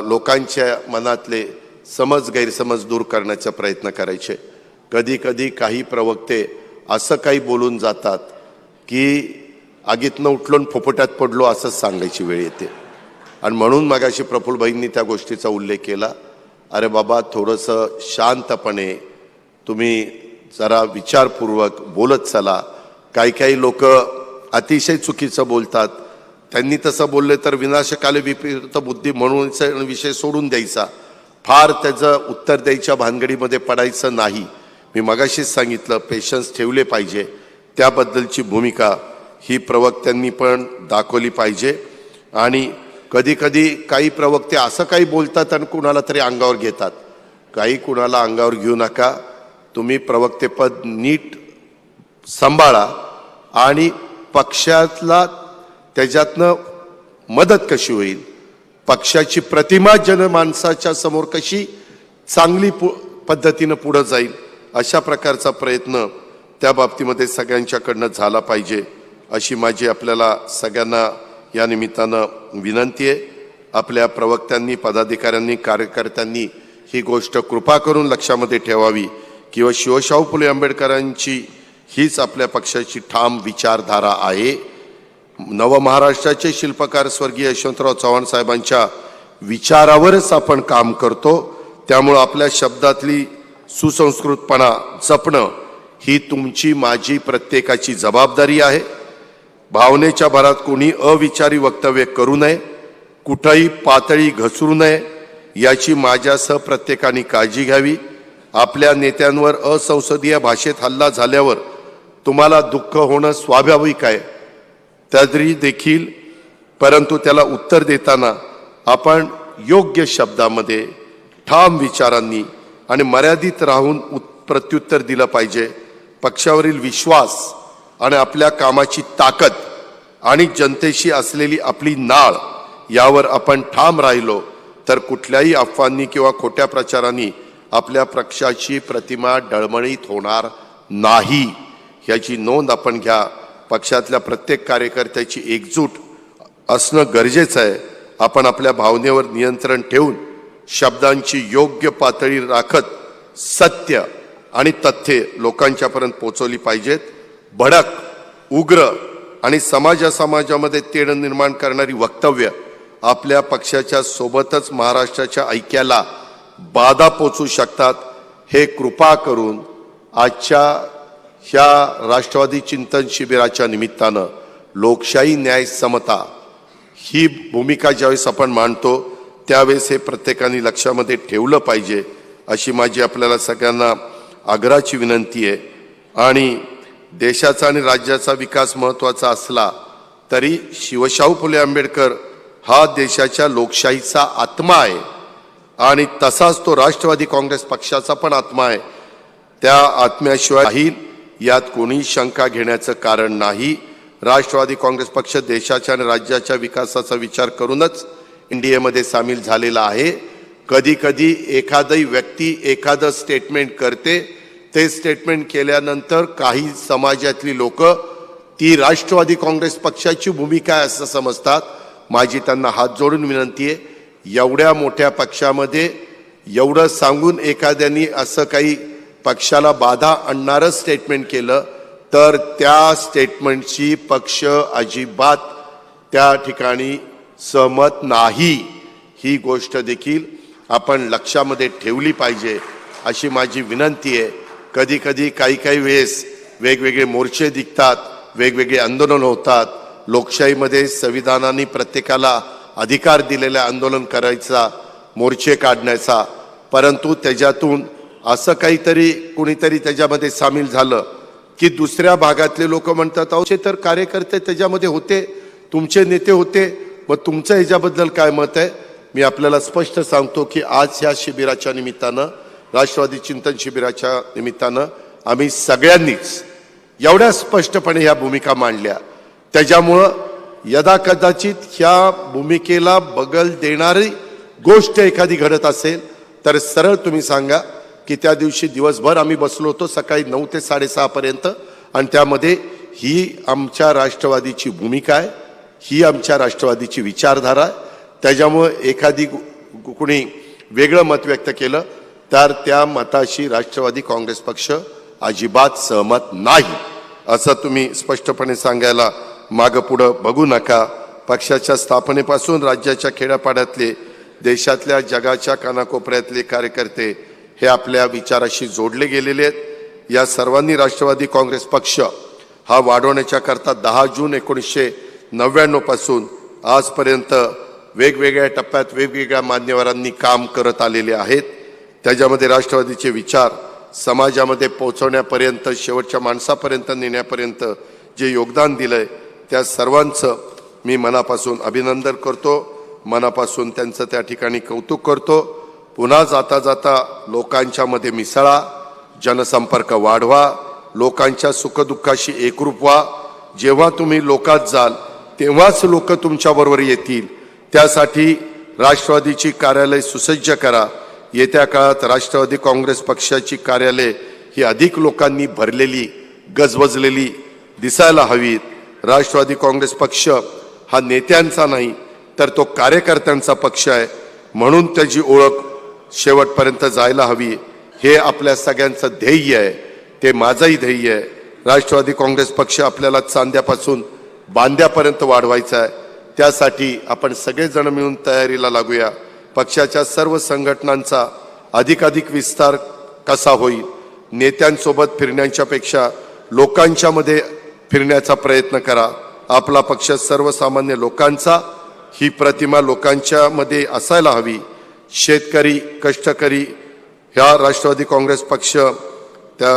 Speaker 2: लोकांच्या मनातले गैरसमज दूर करण्याचा प्रयत्न करायचे. कधी काही प्रवक्ते असं काही बोलून जातात की आगीतनं उठलो आणि फोपट्यात पडलो असंच सांगायची वेळ येते. आणि म्हणून मगाशी प्रफुल्लभाईंनी त्या गोष्टीचा उल्लेख केला. अरे बाबा, थोडंसं शांतपणे तुम्ही जरा विचारपूर्वक बोलत चला. काही लोक अतिशय चुकीचं बोलतात. त्यांनी तसं बोलले तर विनाशकाले विपरीत बुद्धी म्हणून विषय सोडून द्यायचा, फार त्याचं उत्तर द्यायच्या भानगडीमध्ये पडायचं नाही. मी मगाशीच सांगितलं, पेशन्स ठेवले पाहिजे. त्याबद्दलची भूमिका ही प्रवक्त्यांनी पण दाखवली पाहिजे. आणि कधी काही प्रवक्ते असं काही बोलतात आणि कुणाला तरी अंगावर घेतात. कुणाला अंगावर घेऊ नका. तुम्ही प्रवक्तेपद नीट सांभाळा आणि पक्षातला त्याच्यातनं मदत कशी होईल, पक्षाची प्रतिमा जनमानसाच्या समोर कशी चांगली पद्धतीनं पुढे जाईल, अशा प्रकारचा प्रयत्न त्या बाबतीमध्ये सगळ्यांच्याकडनं झाला पाहिजे अशी माझी आपल्याला सगळ्यांना या निमित्तानं विनंती आहे. आपल्या प्रवक्त्यांनी, पदाधिकाऱ्यांनी, कार्यकर्त्यांनी ही गोष्ट कृपा करून लक्षामध्ये ठेवावी किंवा शिवशाहू फुले आंबेडकरांची हीच आपल्या पक्षाची ठाम विचारधारा आहे. नवमहाराष्ट्राचे शिल्पकार स्वर्गीय यशवंतराव चव्हाण साहेबांच्या विचारावरच आपण काम करतो. त्यामुळं आपल्या शब्दातली सुसंस्कृतपणा जपणं ही तुमची माझी प्रत्येकाची जबाबदारी आहे. भावनेच्या भरात कोणी अविचारी वक्तव्य करू नये, कुठंही पातळी घसरू नये याची माझ्यासह प्रत्येकाने काळजी घ्यावी. आपल्या नेत्यांवर असंसदीय भाषेत हल्ला झाल्यावर तुम्हाला दुःख होणं स्वाभाविक आहे, तरी देखील परंतु त्याला उत्तर देताना आपण योग्य शब्दामध्ये, ठाम विचारांनी आणि मर्यादित राहून प्रत्युत्तर दिलं पाहिजे. पक्षावरील विश्वास आणि आपल्या कामाची ताकद आणि जनतेशी असलेली आपली नाळ यावर आपण ठाम राहिलो तर कुठल्याही अफवांनी किंवा खोट्या प्रचारांनी आपल्या पक्षाची प्रतिमा डळमळीत होणार नाही. याची नोंद आपण घ्या. पक्षातल्या प्रत्येक कार्यकर्त्याची एकजूट असणं गरजेचं आहे. आपण आपल्या भावनेवर नियंत्रण ठेवून शब्दांची योग्य पातळी राखत सत्य आणि तथ्ये लोकांच्यापर्यंत पोहोचवली पाहिजेत. भडक, उग्र आणि समाजामध्ये तेढ निर्माण करणारी वक्तव्य आपल्या पक्षाच्या सोबतच महाराष्ट्राच्या ऐक्याला बाधा पोचू शकतात. हे कृपा करून आजच्या ह्या राष्ट्रवादी चिंतन शिबिराच्या निमित्तानं लोकशाही, न्याय, समता ही भूमिका ज्यावेळेस आपण मांडतो त्यावेळेस हे प्रत्येकाने लक्षामध्ये ठेवलं पाहिजे, अशी माझी आपल्याला सगळ्यांना आग्रहाची विनंती आहे. आणि देशाचा आणि राज्याचा विकास महत्त्वाचा असला तरी शिवशाहू फुले आंबेडकर हा देशाच्या लोकशाहीचा आत्मा आहे आणि तसाच तो राष्ट्रवादी काँग्रेस पक्षाचा पण आत्मा आहे. त्या आत्म्याशिवाय यात कोणी शंका घेण्याचं कारण नाही. राष्ट्रवादी काँग्रेस पक्ष देशाच्या आणि राज्याच्या विकासाचा विचार करूनच NDAमध्ये सामील झालेला आहे. कधी कधी एखादी व्यक्ती एखादं स्टेटमेंट करते, ते स्टेटमेंट केल्यानंतर काही समाजातली लोक ती राष्ट्रवादी काँग्रेस पक्षाची भूमिका आहे असं समजतात. माझी त्यांना हात जोडून विनंती आहे, एवढ्या मोठ्या पक्षामध्ये एवढं सांगून एखाद्याने असं काही पक्षाला बाधा आणणारं स्टेटमेंट केलं तर त्या स्टेटमेंटची पक्ष अजिबात त्या ठिकाणी सहमत नाही. ही गोष्ट देखील आपण लक्षामध्ये ठेवली पाहिजे अशी माझी विनंती आहे. कधी कधी काही वेळेस वेगवेगळे मोर्चे दिसतात, वेगवेगळे आंदोलन होतात. लोकशाहीमध्ये संविधानाने प्रत्येकाला अधिकार दिलेला आंदोलन करायचा, मोर्चे काढण्याचा, परंतु त्याच्यातून असं काहीतरी कुणीतरी त्याच्यामध्ये सामील झालं की दुसऱ्या भागातले लोक म्हणतात अहो तर कार्यकर्ते त्याच्यामध्ये होते, तुमचे नेते होते, मग तुमचं ह्याच्याबद्दल काय मत आहे. मी आपल्याला स्पष्ट सांगतो की आज ह्या शिबिराच्या निमित्तानं, राष्ट्रवादी चिंतन शिबिराच्या निमित्तानं आम्ही सगळ्यांनीच एवढ्या स्पष्टपणे ह्या भूमिका मांडल्या. त्याच्यामुळं यदा कदाचित ह्या भूमिकेला बगल देणारी गोष्ट एखादी घडत असेल तर सरळ तुम्ही सांगा की त्या दिवशी दिवसभर आम्ही बसलो होतो सकाळी 9 ते 6:30 पर्यंत आणि त्यामध्ये ही आमच्या राष्ट्रवादीची भूमिका आहे, ही आमच्या राष्ट्रवादीची विचारधारा आहे. त्याच्यामुळे एखादी कुणी वेगळं मत व्यक्त केलं तर त्या मताशी राष्ट्रवादी काँग्रेस पक्ष अजिबात सहमत नाही असं तुम्ही स्पष्टपणे सांगायला मागं पुढं बघू नका. पक्षाच्या स्थापनेपासून राज्याच्या खेड्यापाड्यातले, देशातल्या, जगाच्या कानाकोपऱ्यातले कार्यकर्ते हे आपल्या विचाराशी जोडले गेलेले आहेत. या सर्वांनी राष्ट्रवादी काँग्रेस पक्ष हा वाढवण्याच्या करता 10 जून 1999 पासून आजपर्यंत वेगवेगळ्या टप्प्यात वेगवेगळ्या मान्यवरांनी काम करत आलेले आहेत. त्याच्यामध्ये राष्ट्रवादीचे विचार समाजामध्ये पोहोचवण्यापर्यंत, शेवटच्या माणसापर्यंत नेण्यापर्यंत जे योगदान दिलंय त्या सर्वांचं मी मनापासून अभिनंदन करतो, मनापासून त्यांचं त्या ठिकाणी कौतुक करतो. पुन्हा जाता जाता लोकांच्या मध्ये मिसळा, जनसंपर्क वाढवा, लोकांच्या सुखदुःखाशी एकरूप व्हा. जेव्हा तुम्ही लोकात जाल तेव्हाच लोक तुमच्याबरोबर येतील. त्यासाठी राष्ट्रवादीची कार्यालय सुसज्ज करा. येत्या काळात राष्ट्रवादी काँग्रेस पक्षाची कार्यालय ही अधिक लोकांनी भरलेली, गजबजलेली दिसायला हवीत. राष्ट्रवादी काँग्रेस पक्ष हा नेत्यांचा नाही तर तो कार्यकर्त्यांचा पक्ष आहे, म्हणून त्याची ओळख शेवटपर्यंत जायला हवी. हे आपल्या सगळ्यांचं ध्येय आहे, ते माझंही ध्येय आहे. राष्ट्रवादी काँग्रेस पक्ष आपल्याला चांद्यापासून बांद्यापर्यंत वाढवायचा आहे. त्यासाठी आपण सगळेजण मिळून तयारीला लागूया. पक्षाच्या सर्व संघटनांचा अधिकाधिक विस्तार कसा होईल, नेत्यांसोबत फिरण्याच्या पेक्षा लोकांच्या मध्ये फिरण्याचा प्रयत्न करा. आपला पक्ष सर्वसामान्य लोकांचा, ही प्रतिमा लोकांच्या मध्ये असायला हवी. शेतकरी, कष्टकरी ह्या राष्ट्रवादी काँग्रेस पक्ष त्या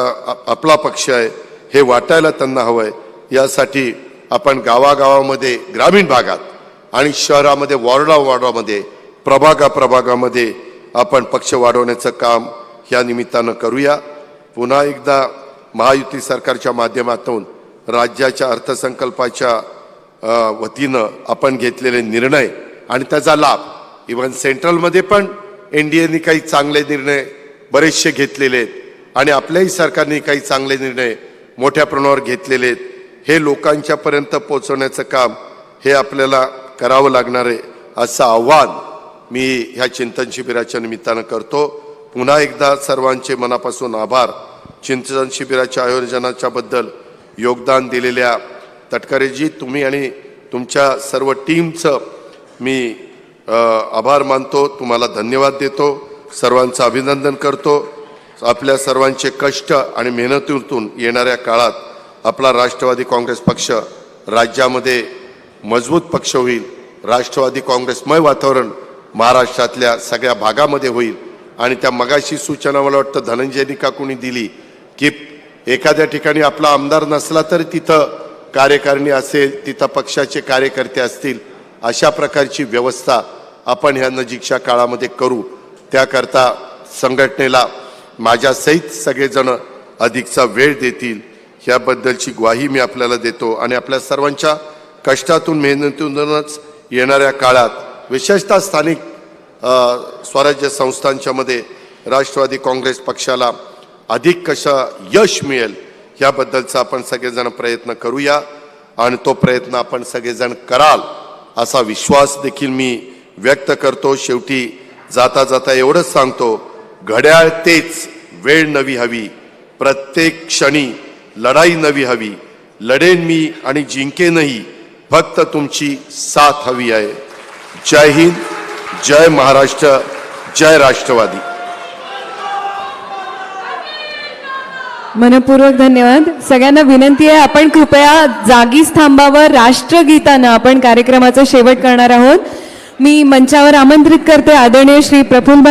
Speaker 2: आपला पक्ष आहे हे वाटायला त्यांना हवं आहे. यासाठी आपण गावागावामध्ये, ग्रामीण भागात आणि शहरामध्ये, वॉर्डामध्ये, प्रभागामध्ये आपण पक्ष वाढवण्याचं काम या निमित्तानं करूया. पुन्हा एकदा महायुती सरकारच्या माध्यमातून राज्याच्या अर्थसंकल्पाच्या वतीनं आपण घेतलेले निर्णय आणि त्याचा लाभ, इव्हन सेंट्रलमध्ये पण NDAने काही चांगले निर्णय बरेचसे घेतलेले आहेत आणि आपल्याही सरकारने काही चांगले निर्णय मोठ्या प्रमाणावर घेतलेले आहेत. हे लोकांच्यापर्यंत पोहोचवण्याचं काम हे आपल्याला करावं लागणार आहे असं आव्हान मी ह्या चिंतन शिबिराच्या निमित्तानं करतो. पुन्हा एकदा सर्वांचे मनापासून आभार. चिंतन शिबिराच्या आयोजनाच्या बद्दल योगदान दिलेल्या तटकरेजी, तुम्ही आणि तुमच्या सर्व टीमचं मी आभार मानतो, तुम्हाला धन्यवाद देतो, सर्वांचं अभिनंदन करतो. आपल्या सर्वांचे कष्ट आणि मेहनतीतून येणाऱ्या काळात आपला राष्ट्रवादी काँग्रेस पक्ष राज्यामध्ये मजबूत पक्ष होईल राष्ट्रवादी काँग्रेसमय वातावरण महाराष्ट्रातल्या सगळ्या भागामध्ये होईल. आणि त्या मगाशी सूचना मला वाटतं धनंजयनी काकूंनी दिली की एखाद्या ठिकाणी आपला आमदार नसला तर तिथं कार्यकारिणी असेल, तिथं पक्षाचे कार्यकर्ते असतील, अशा प्रकारची व्यवस्था आपण ह्या नजीकच्या काळामध्ये करू. त्याकरता संघटनेला माझ्यासहित सगळेजण अधिकचा वेळ देतील ह्याबद्दलची ग्वाही मी आपल्याला देतो. आणि आपल्या सर्वांच्या कष्टातून मेहनतीतूनच येणाऱ्या काळात विशेषतः स्थानिक स्वराज्य संस्थांच्यामध्ये राष्ट्रवादी काँग्रेस पक्षाला अधिक कशा यश मिळेल ह्याबद्दलचा आपण सगळेजण प्रयत्न करूया. आणि तो प्रयत्न आपण सगळेजण कराल असा विश्वास देखील मी व्यक्त करतो. शेवटी जाता जाता एवढंच सांगतो, घड्याळ तेच, वेळ नवी हवी, प्रत्येक क्षणी लढाई नवी हवी. लढेन मी आणि जिंकेनही, फक्त तुमची साथ हवी आहे. जय हिंद, जय महाराष्ट्र, जय राष्ट्रवादी.
Speaker 1: मनपूर्वक धन्यवाद. सगळ्यांना विनंती आहे, आपण कृपया जागीच थांबावं. राष्ट्रगीतानं आपण कार्यक्रमाचा शेवट करणार आहोत. मी मंचावर आमंत्रित करते आदरणीय श्री प्रफुल्लभाई